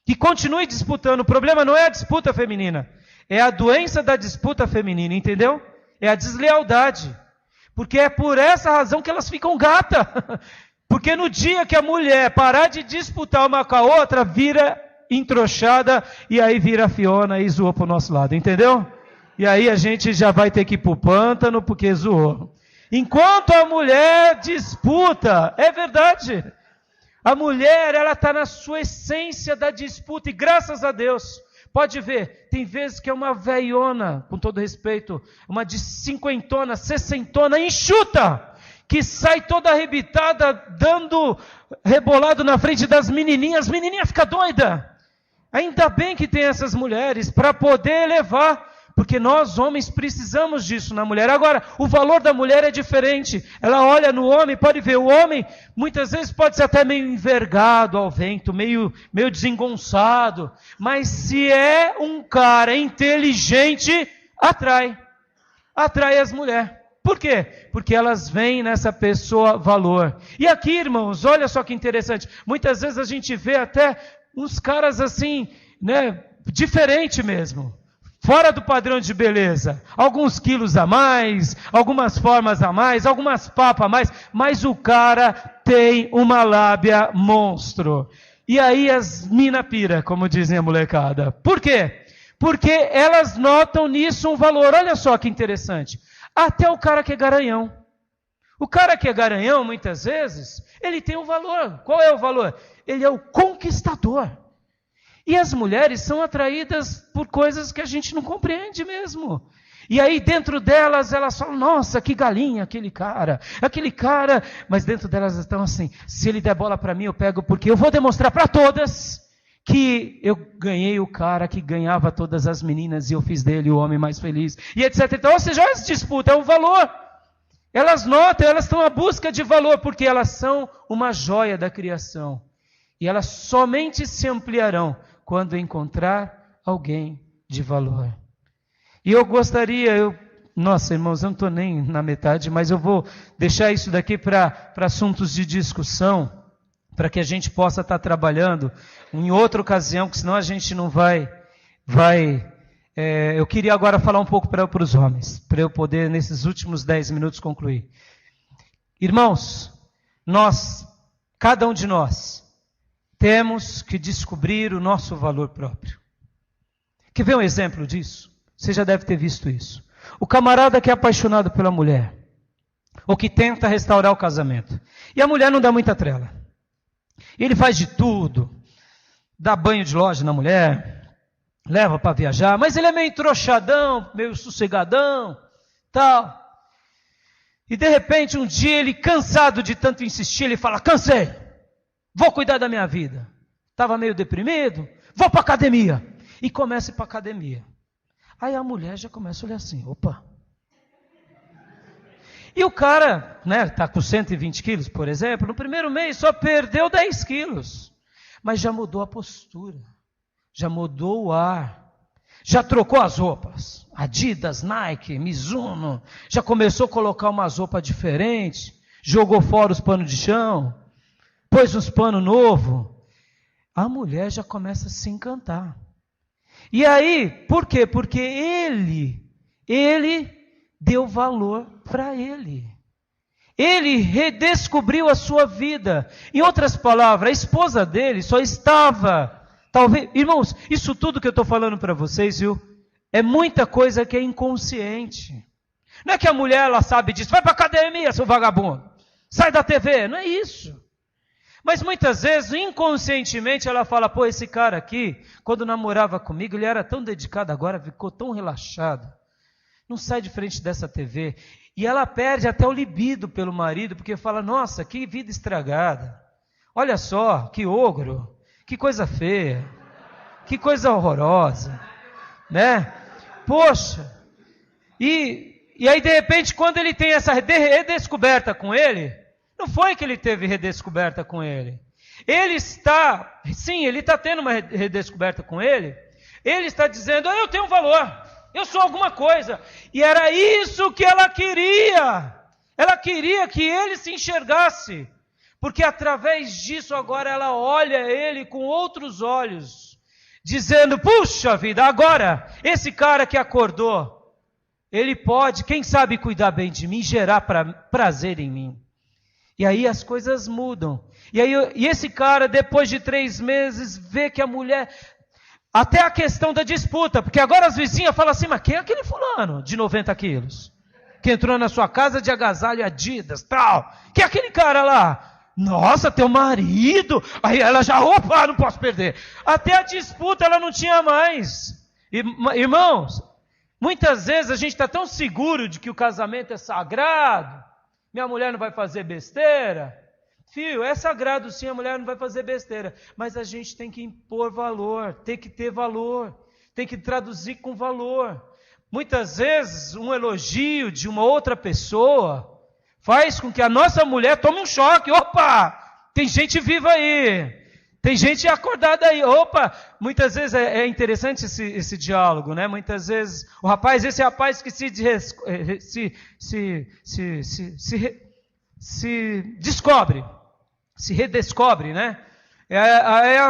Que continue disputando. O problema não é a disputa feminina. É a doença da disputa feminina, entendeu? É a deslealdade. Porque é por essa razão que elas ficam gata. Porque no dia que a mulher parar de disputar uma com a outra, vira entrouxada e aí vira Fiona e zoou para o nosso lado, entendeu? E aí a gente já vai ter que ir para o pântano porque zoou. Enquanto a mulher disputa, é verdade. A mulher, ela está na sua essência da disputa e graças a Deus. Pode ver, tem vezes que é uma veiona, com todo respeito, uma de cinquentona, sessentona, enxuta, que sai toda arrebitada, dando rebolado na frente das menininhas, as menininhas ficam doidas. Ainda bem que tem essas mulheres para poder elevar, porque nós homens precisamos disso na mulher. Agora, o valor da mulher é diferente. Ela olha no homem, pode ver, o homem muitas vezes pode ser até meio envergado ao vento, meio desengonçado. Mas se é um cara inteligente, atrai as mulheres. Por quê? Porque elas veem nessa pessoa valor. E aqui, irmãos, olha só que interessante. Muitas vezes a gente vê até uns caras assim, né, diferente mesmo. Fora do padrão de beleza, alguns quilos a mais, algumas formas a mais, algumas papas a mais, mas o cara tem uma lábia monstro. E aí as mina pira, como dizem a molecada. Por quê? Porque elas notam nisso um valor. Olha só que interessante. Até o cara que é garanhão. O cara que é garanhão, muitas vezes, ele tem um valor. Qual é o valor? Ele é o conquistador. E as mulheres são atraídas por coisas que a gente não compreende mesmo. E aí dentro delas, elas falam, nossa, que galinha aquele cara, mas dentro delas estão assim, se ele der bola para mim eu pego, porque eu vou demonstrar para todas que eu ganhei o cara que ganhava todas as meninas e eu fiz dele o homem mais feliz, e etc. Então, ou seja, essa disputa é um valor. Elas notam, elas estão à busca de valor, porque elas são uma joia da criação. E elas somente se ampliarão quando encontrar alguém de valor. E eu gostaria, nossa, irmãos, eu não estou nem na metade, mas eu vou deixar isso daqui para assuntos de discussão, para que a gente possa estar trabalhando em outra ocasião, que senão a gente não vai. Eu queria agora falar um pouco para os homens, para eu poder, nesses últimos 10 minutos, concluir. Irmãos, cada um de nós, temos que descobrir o nosso valor próprio. Quer ver um exemplo disso? Você já deve ter visto isso. O camarada que é apaixonado pela mulher, ou que tenta restaurar o casamento, e a mulher não dá muita trela. Ele faz de tudo, dá banho de loja na mulher, leva para viajar, mas ele é meio trouxadão, meio sossegadão, tal. E de repente, um dia, ele cansado de tanto insistir, ele fala, cansei, vou cuidar da minha vida. Estava meio deprimido, vou para a academia. E começa a ir para a academia. Aí a mulher já começa a olhar assim, opa. E o cara, está com 120 quilos, por exemplo, no primeiro mês só perdeu 10 quilos. Mas já mudou a postura, já mudou o ar, já trocou as roupas. Adidas, Nike, Mizuno, já começou a colocar umas roupas diferentes, jogou fora os panos de chão, pôs uns panos novos. A mulher já começa a se encantar. E aí, por quê? Porque ele deu valor para ele. Ele redescobriu a sua vida. Em outras palavras, a esposa dele só estava Talvez, irmãos, isso tudo que eu estou falando para vocês, viu? É muita coisa que é inconsciente. Não é que a mulher, ela sabe disso. Vai para a academia, seu vagabundo. Sai da TV. Não é isso. Mas muitas vezes, inconscientemente, ela fala, pô, esse cara aqui, quando namorava comigo, ele era tão dedicado, agora ficou tão relaxado. Não sai de frente dessa TV. E ela perde até o libido pelo marido, porque fala, nossa, que vida estragada. Olha só, que ogro. Que coisa feia, que coisa horrorosa, né? Poxa, e aí de repente quando ele tem essa redescoberta com ele, não foi que ele teve redescoberta com ele. Ele está tendo uma redescoberta com ele está dizendo, eu tenho valor, eu sou alguma coisa. E era isso que ela queria que ele se enxergasse. Porque através disso agora ela olha ele com outros olhos, dizendo, puxa vida, agora esse cara que acordou, ele pode, quem sabe, cuidar bem de mim, gerar prazer em mim. E aí as coisas mudam. E esse cara, depois de 3 meses, vê que a mulher, até a questão da disputa, porque agora as vizinhas falam assim, mas quem é aquele fulano de 90 quilos? Que entrou na sua casa de agasalho Adidas, tal. Quem é aquele cara lá? Nossa, teu marido. Aí ela já, opa, não posso perder. Até a disputa ela não tinha mais. Irmãos, muitas vezes a gente está tão seguro de que o casamento é sagrado. Minha mulher não vai fazer besteira. Filho, é sagrado sim, a mulher não vai fazer besteira. Mas a gente tem que impor valor, tem que ter valor, tem que traduzir com valor. Muitas vezes um elogio de uma outra pessoa faz com que a nossa mulher tome um choque. Opa, tem gente viva aí. Tem gente acordada aí. Opa, muitas vezes é interessante esse diálogo, né? Muitas vezes esse rapaz que se descobre, se redescobre, né?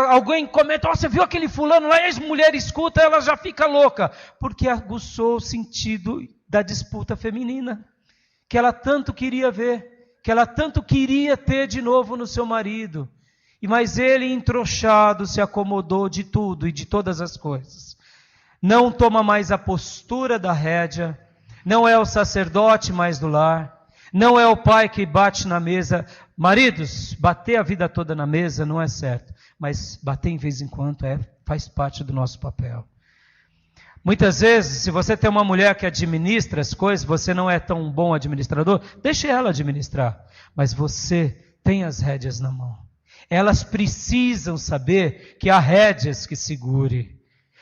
Alguém comenta, você viu aquele fulano lá? E a mulher escuta, ela já fica louca. Porque aguçou o sentido da disputa feminina. Que ela tanto queria ver, que ela tanto queria ter de novo no seu marido. Mas ele, entrouxado, se acomodou de tudo e de todas as coisas. Não toma mais a postura da rédea, não é o sacerdote mais do lar, não é o pai que bate na mesa. Maridos, bater a vida toda na mesa não é certo, mas bater em vez em quando faz parte do nosso papel. Muitas vezes, se você tem uma mulher que administra as coisas, você não é tão bom administrador, deixe ela administrar. Mas você tem as rédeas na mão. Elas precisam saber que há rédeas que segure.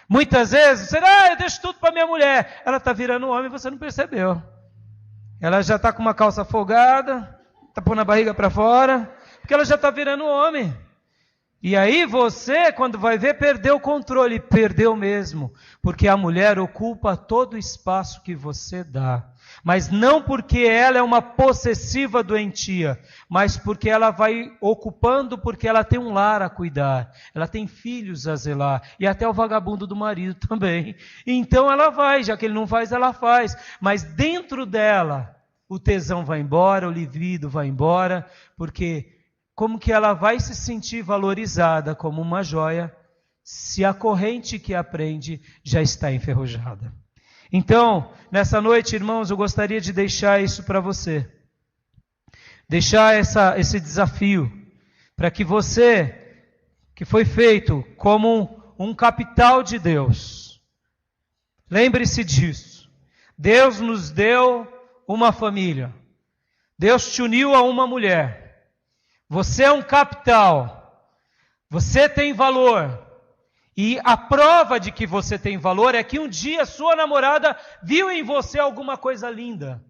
Muitas vezes, você eu deixo tudo para minha mulher. Ela está virando homem e você não percebeu. Ela já está com uma calça folgada, está pondo a barriga para fora, porque ela já está virando homem. E aí você, quando vai ver, perdeu o controle, perdeu mesmo, porque a mulher ocupa todo o espaço que você dá. Mas não porque ela é uma possessiva doentia, mas porque ela vai ocupando, porque ela tem um lar a cuidar, ela tem filhos a zelar, e até o vagabundo do marido também. Então ela vai, já que ele não faz, ela faz. Mas dentro dela, o tesão vai embora, o libido vai embora, porque como que ela vai se sentir valorizada como uma joia, se a corrente que a prende já está enferrujada. Então, nessa noite, irmãos, eu gostaria de deixar isso para você. Deixar esse desafio, para que você, que foi feito como um capital de Deus, lembre-se disso. Deus nos deu uma família. Deus te uniu a uma mulher. Você é um capital, você tem valor, e a prova de que você tem valor é que um dia sua namorada viu em você alguma coisa linda.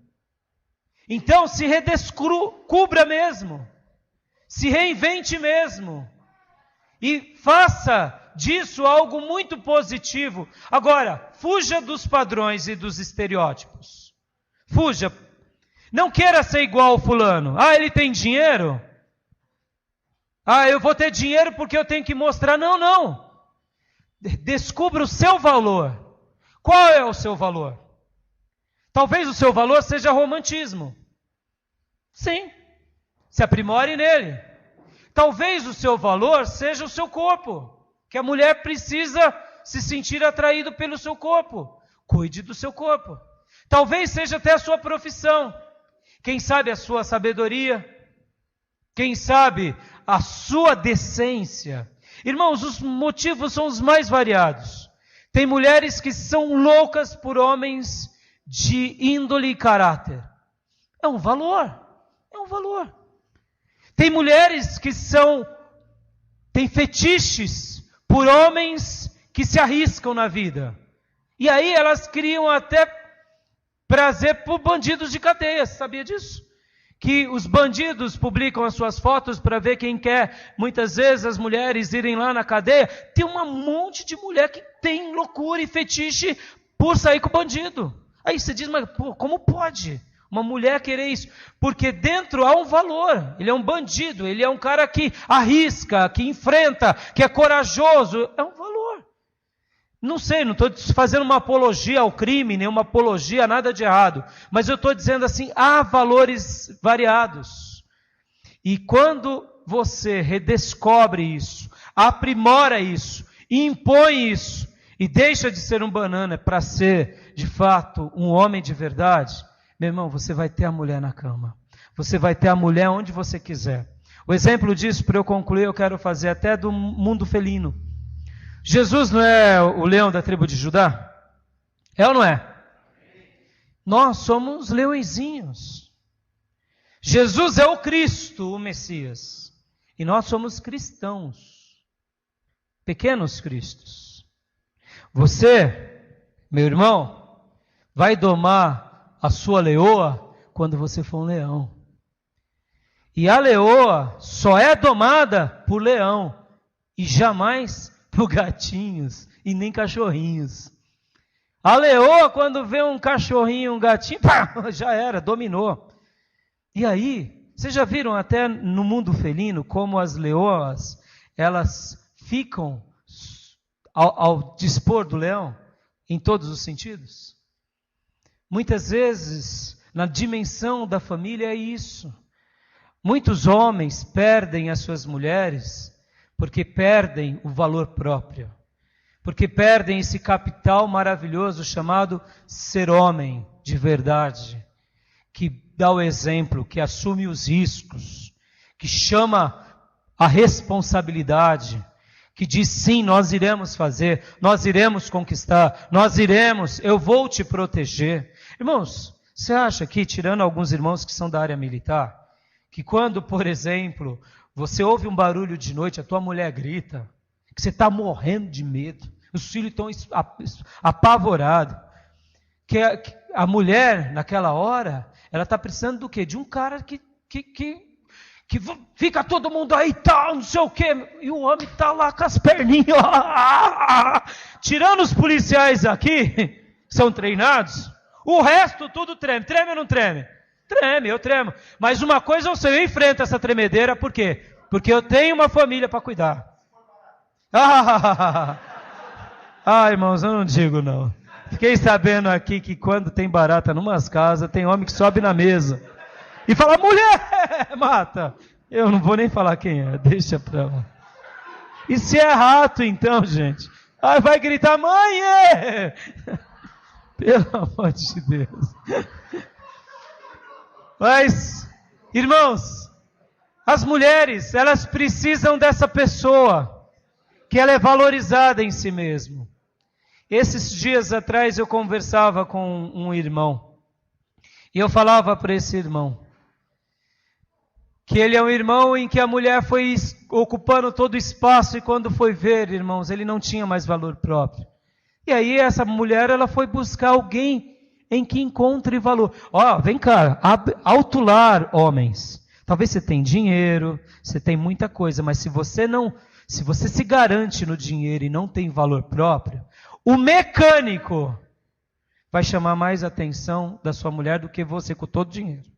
Então se redescubra mesmo, se reinvente mesmo, e faça disso algo muito positivo. Agora, fuja dos padrões e dos estereótipos, fuja, não queira ser igual ao fulano. Ele tem dinheiro? Eu vou ter dinheiro porque eu tenho que mostrar. Não. Descubra o seu valor. Qual é o seu valor? Talvez o seu valor seja romantismo. Sim. Se aprimore nele. Talvez o seu valor seja o seu corpo. que a mulher precisa se sentir atraída pelo seu corpo. Cuide do seu corpo. Talvez seja até a sua profissão. Quem sabe a sua sabedoria. Quem sabe a sua decência. Irmãos, os motivos são os mais variados. Tem mulheres que são loucas por homens de índole e caráter. É um valor. É um valor. Tem mulheres que têm fetiches por homens que se arriscam na vida. E aí elas criam até prazer por bandidos de cadeia. Você sabia disso? Que os bandidos publicam as suas fotos para ver quem quer, muitas vezes, as mulheres irem lá na cadeia. Tem um monte de mulher que tem loucura e fetiche por sair com o bandido. Aí você diz, mas pô, como pode uma mulher querer isso? Porque dentro há um valor. Ele é um bandido, ele é um cara que arrisca, que enfrenta, que é corajoso. É um valor. Não sei, não estou fazendo uma apologia ao crime, nem uma apologia a nada de errado. Mas eu estou dizendo assim, há valores variados. E quando você redescobre isso, aprimora isso, impõe isso, e deixa de ser um banana para ser, de fato, um homem de verdade, meu irmão, você vai ter a mulher na cama. Você vai ter a mulher onde você quiser. O exemplo disso, para eu concluir, eu quero fazer até do mundo felino. Jesus não é o leão da tribo de Judá? É ou não é? Nós somos leõezinhos. Jesus é o Cristo, o Messias. E nós somos cristãos. Pequenos cristos. Você, meu irmão, vai domar a sua leoa quando você for um leão. E a leoa só é domada por leão. E jamais por gatinhos e nem cachorrinhos. A leoa, quando vê um cachorrinho, um gatinho, pá, já era, dominou. E aí, vocês já viram até no mundo felino como as leoas, elas ficam ao dispor do leão, em todos os sentidos? Muitas vezes, na dimensão da família é isso. Muitos homens perdem as suas mulheres porque perdem o valor próprio, porque perdem esse capital maravilhoso chamado ser homem de verdade, que dá o exemplo, que assume os riscos, que chama a responsabilidade, que diz sim, nós iremos fazer, nós iremos conquistar, eu vou te proteger. Irmãos, você acha que, tirando alguns irmãos que são da área militar, que quando, por exemplo, você ouve um barulho de noite, a tua mulher grita, que você está morrendo de medo, os filhos estão apavorados, que a mulher, naquela hora, ela está precisando do quê? De um cara que fica todo mundo aí, tal, não sei o quê, e o homem está lá com as perninhas, tirando os policiais aqui, são treinados, o resto tudo treme. Treme ou não treme? Treme, eu tremo. Mas uma coisa eu sei, eu enfrento essa tremedeira, por quê? Porque eu tenho uma família para cuidar. Irmãos, eu não digo não. Fiquei sabendo aqui que quando tem barata numas casas, tem homem que sobe na mesa e fala, mulher, mata. Eu não vou nem falar quem é, deixa pra lá. E se é rato então, gente? Vai gritar, mãe! Pelo amor de Deus. Mas, irmãos, as mulheres, elas precisam dessa pessoa, que ela é valorizada em si mesma. Esses dias atrás eu conversava com um irmão, e eu falava para esse irmão, que ele é um irmão em que a mulher foi ocupando todo o espaço, e quando foi ver, irmãos, ele não tinha mais valor próprio. E aí essa mulher, ela foi buscar alguém em que encontre valor. Vem cá, alto lar, homens. Talvez você tenha dinheiro, você tem muita coisa, mas se você se garante no dinheiro e não tem valor próprio, o mecânico vai chamar mais atenção da sua mulher do que você com todo o dinheiro.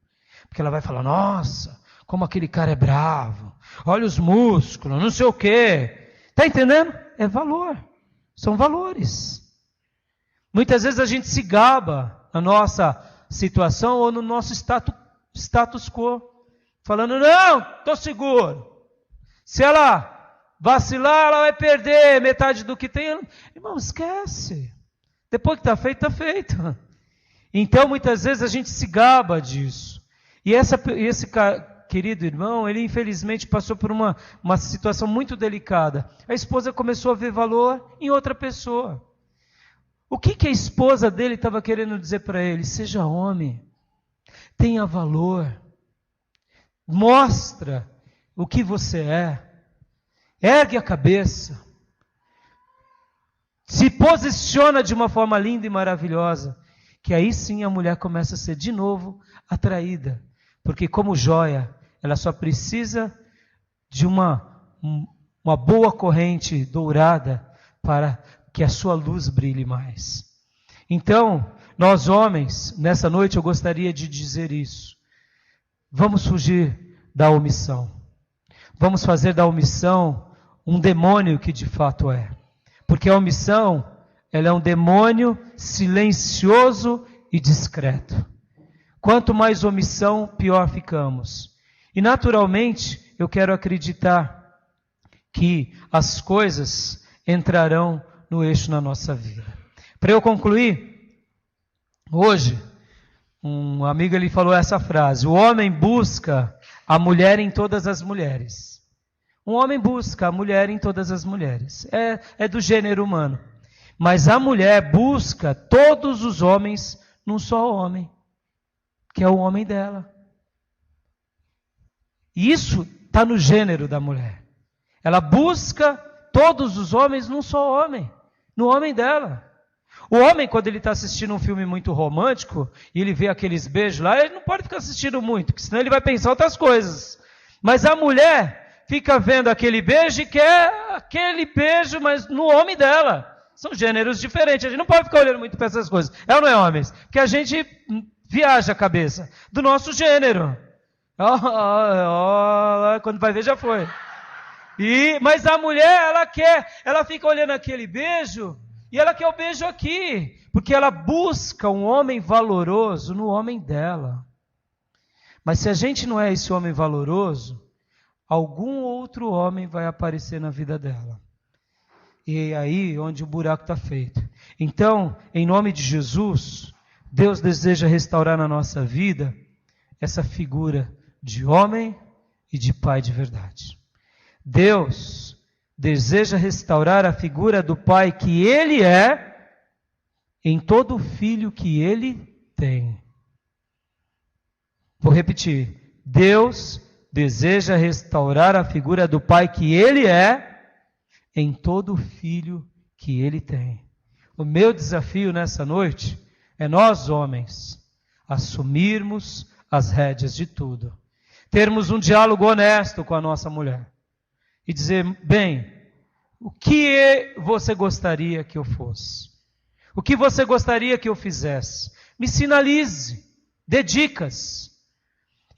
Porque ela vai falar, nossa, como aquele cara é bravo, olha os músculos, não sei o quê. Está entendendo? É valor, são valores. Muitas vezes a gente se gaba na nossa situação ou no nosso status quo, falando, não, estou seguro. Se ela vacilar, ela vai perder metade do que tem. Irmão, esquece. Depois que está feito, está feito. Então, muitas vezes a gente se gaba disso. E esse querido irmão, ele infelizmente passou por uma situação muito delicada. A esposa começou a ver valor em outra pessoa. O que a esposa dele estava querendo dizer para ele? Seja homem, tenha valor, mostra o que você é, ergue a cabeça, se posiciona de uma forma linda e maravilhosa, que aí sim a mulher começa a ser de novo atraída, porque como joia, ela só precisa de uma boa corrente dourada para que a sua luz brilhe mais. Então, nós homens, nessa noite eu gostaria de dizer isso. Vamos fugir da omissão. Vamos fazer da omissão um demônio que de fato é. Porque a omissão, ela é um demônio silencioso e discreto. Quanto mais omissão, pior ficamos. E naturalmente, eu quero acreditar que as coisas entrarão no eixo na nossa vida. Para eu concluir, hoje, um amigo ele falou essa frase: o homem busca a mulher em todas as mulheres. Um homem busca a mulher em todas as mulheres. É do gênero humano. Mas a mulher busca todos os homens num só homem, que é o homem dela. E isso está no gênero da mulher. Ela busca todos os homens num só homem, no homem dela. O homem, quando ele está assistindo um filme muito romântico, e ele vê aqueles beijos lá, ele não pode ficar assistindo muito, porque senão ele vai pensar outras coisas. Mas a mulher fica vendo aquele beijo e quer aquele beijo, mas no homem dela. São gêneros diferentes, a gente não pode ficar olhando muito para essas coisas. É ou não é, homens? Porque a gente viaja a cabeça do nosso gênero. Quando vai ver já foi. Mas a mulher, ela fica olhando aquele beijo, e ela quer o beijo aqui, porque ela busca um homem valoroso no homem dela. Mas se a gente não é esse homem valoroso, algum outro homem vai aparecer na vida dela. E é aí onde o buraco está feito. Então, em nome de Jesus, Deus deseja restaurar na nossa vida essa figura de homem e de pai de verdade. Deus deseja restaurar a figura do pai que ele é em todo filho que ele tem. Vou repetir. Deus deseja restaurar a figura do pai que ele é em todo filho que ele tem. O meu desafio nessa noite é nós, homens, assumirmos as rédeas de tudo. Termos um diálogo honesto com a nossa mulher. E dizer, bem, o que você gostaria que eu fosse? O que você gostaria que eu fizesse? Me sinalize, dê dicas.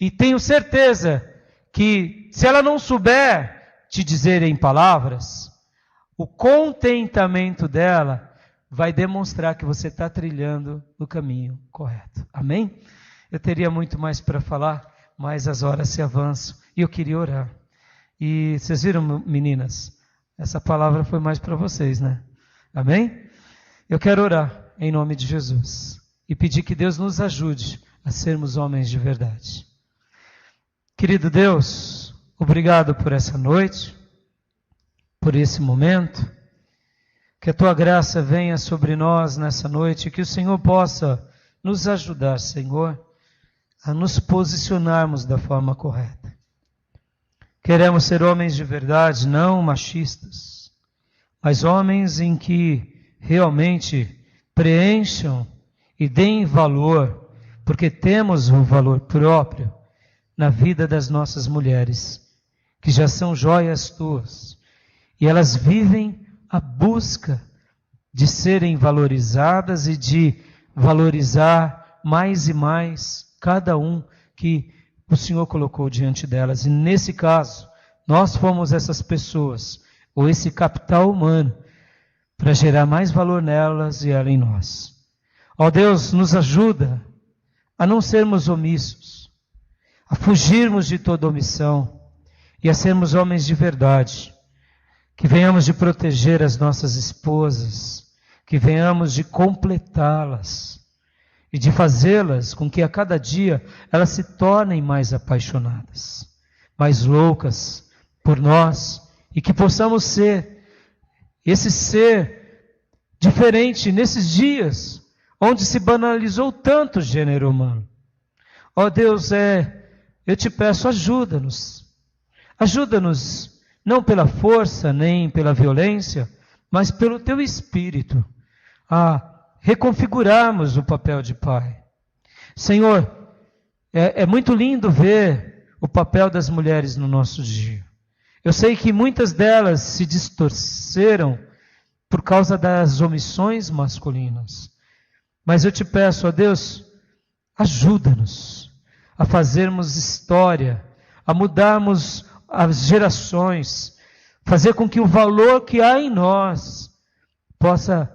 E tenho certeza que se ela não souber te dizer em palavras, o contentamento dela vai demonstrar que você está trilhando no caminho correto. Amém? Eu teria muito mais para falar, mas as horas se avançam e eu queria orar. E vocês viram, meninas? Essa palavra foi mais para vocês, né? Amém? Eu quero orar em nome de Jesus e pedir que Deus nos ajude a sermos homens de verdade. Querido Deus, obrigado por essa noite, por esse momento. Que a Tua graça venha sobre nós nessa noite, que o Senhor possa nos ajudar, Senhor, a nos posicionarmos da forma correta. Queremos ser homens de verdade, não machistas, mas homens em que realmente preencham e deem valor, porque temos o valor próprio na vida das nossas mulheres, que já são joias Tuas, e elas vivem a busca de serem valorizadas e de valorizar mais e mais cada um que o Senhor colocou diante delas. E nesse caso, nós fomos essas pessoas, ou esse capital humano, para gerar mais valor nelas e ela em nós. Ó Deus, nos ajuda a não sermos omissos, a fugirmos de toda omissão e a sermos homens de verdade, que venhamos de proteger as nossas esposas, que venhamos de completá-las e de fazê-las com que a cada dia elas se tornem mais apaixonadas, mais loucas por nós, e que possamos ser esse ser diferente nesses dias onde se banalizou tanto o gênero humano. Ó Deus, eu te peço, ajuda-nos. Ajuda-nos, não pela força, nem pela violência, mas pelo teu Espírito, a reconfigurarmos o papel de pai. Senhor, é muito lindo ver o papel das mulheres no nosso dia. Eu sei que muitas delas se distorceram por causa das omissões masculinas. Mas eu te peço, ó Deus, ajuda-nos a fazermos história, a mudarmos as gerações, fazer com que o valor que há em nós possa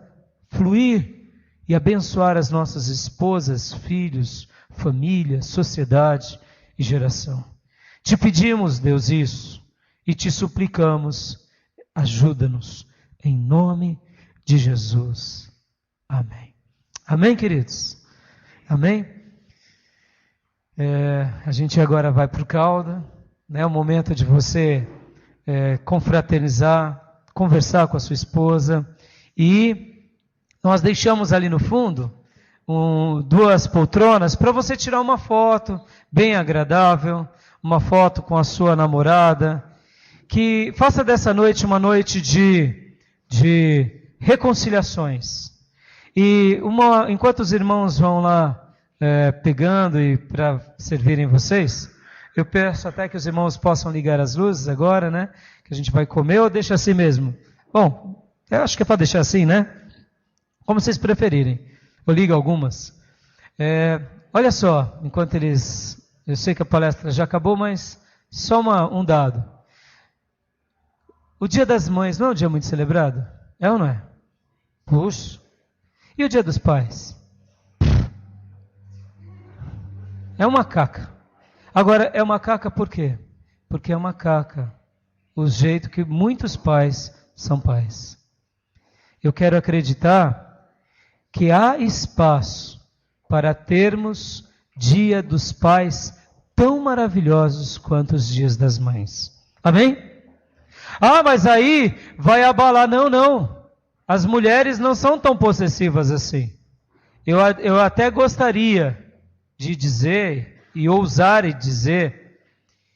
fluir e abençoar as nossas esposas, filhos, família, sociedade e geração. Te pedimos, Deus, isso e te suplicamos, ajuda-nos, em nome de Jesus. Amém. Amém, queridos? Amém? A gente agora vai para o caldo, né? O momento de você confraternizar, conversar com a sua esposa, e nós deixamos ali no fundo duas poltronas para você tirar uma foto bem agradável, uma foto com a sua namorada, que faça dessa noite uma noite de reconciliações. E enquanto os irmãos vão lá pegando e para servirem vocês, eu peço até que os irmãos possam ligar as luzes agora, né? Que a gente vai comer, ou deixa assim mesmo? Bom, eu acho que é para deixar assim, né? Como vocês preferirem. Eu ligo algumas. Olha só, enquanto eles... Eu sei que a palestra já acabou, mas só um dado. O Dia das Mães não é um dia muito celebrado? É ou não é? Puxa. E o Dia dos Pais? É uma caca. Agora, é uma caca por quê? Porque é uma caca o jeito que muitos pais são pais. Eu quero acreditar que há espaço para termos Dia dos Pais tão maravilhosos quanto os Dias das Mães. Amém? Ah, mas aí vai abalar. Não. As mulheres não são tão possessivas assim. Eu até gostaria de dizer, e ousar e dizer,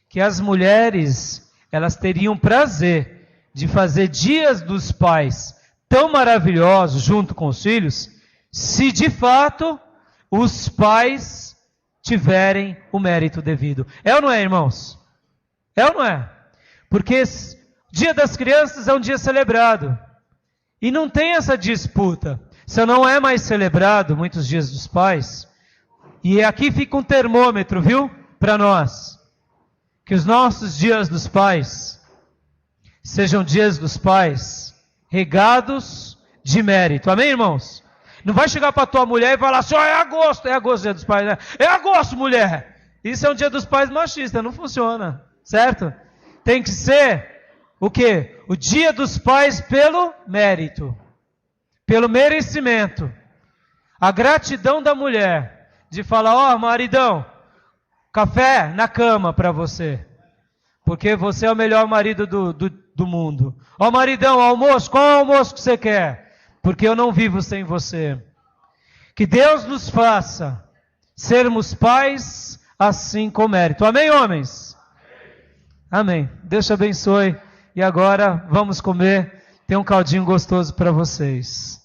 que as mulheres, elas teriam prazer de fazer Dias dos Pais tão maravilhosos junto com os filhos, se de fato os pais tiverem o mérito devido. É ou não é, irmãos? É ou não é? Porque Dia das Crianças é um dia celebrado. E não tem essa disputa. Se não é mais celebrado muitos Dias dos Pais, e aqui fica um termômetro, viu? Para nós. Que os nossos Dias dos Pais sejam Dias dos Pais regados de mérito. Amém, irmãos? Não vai chegar para tua mulher e falar assim, é agosto o Dia dos Pais, né? É agosto, mulher. Isso é um Dia dos Pais machista, não funciona, certo? Tem que ser o quê? O Dia dos Pais pelo mérito, pelo merecimento. A gratidão da mulher de falar, maridão, café na cama para você, porque você é o melhor marido do mundo. Maridão, almoço, qual almoço que você quer? Porque eu não vivo sem você. Que Deus nos faça sermos pais assim com mérito. Amém, homens? Amém. Deus te abençoe. E agora vamos comer. Tem um caldinho gostoso para vocês.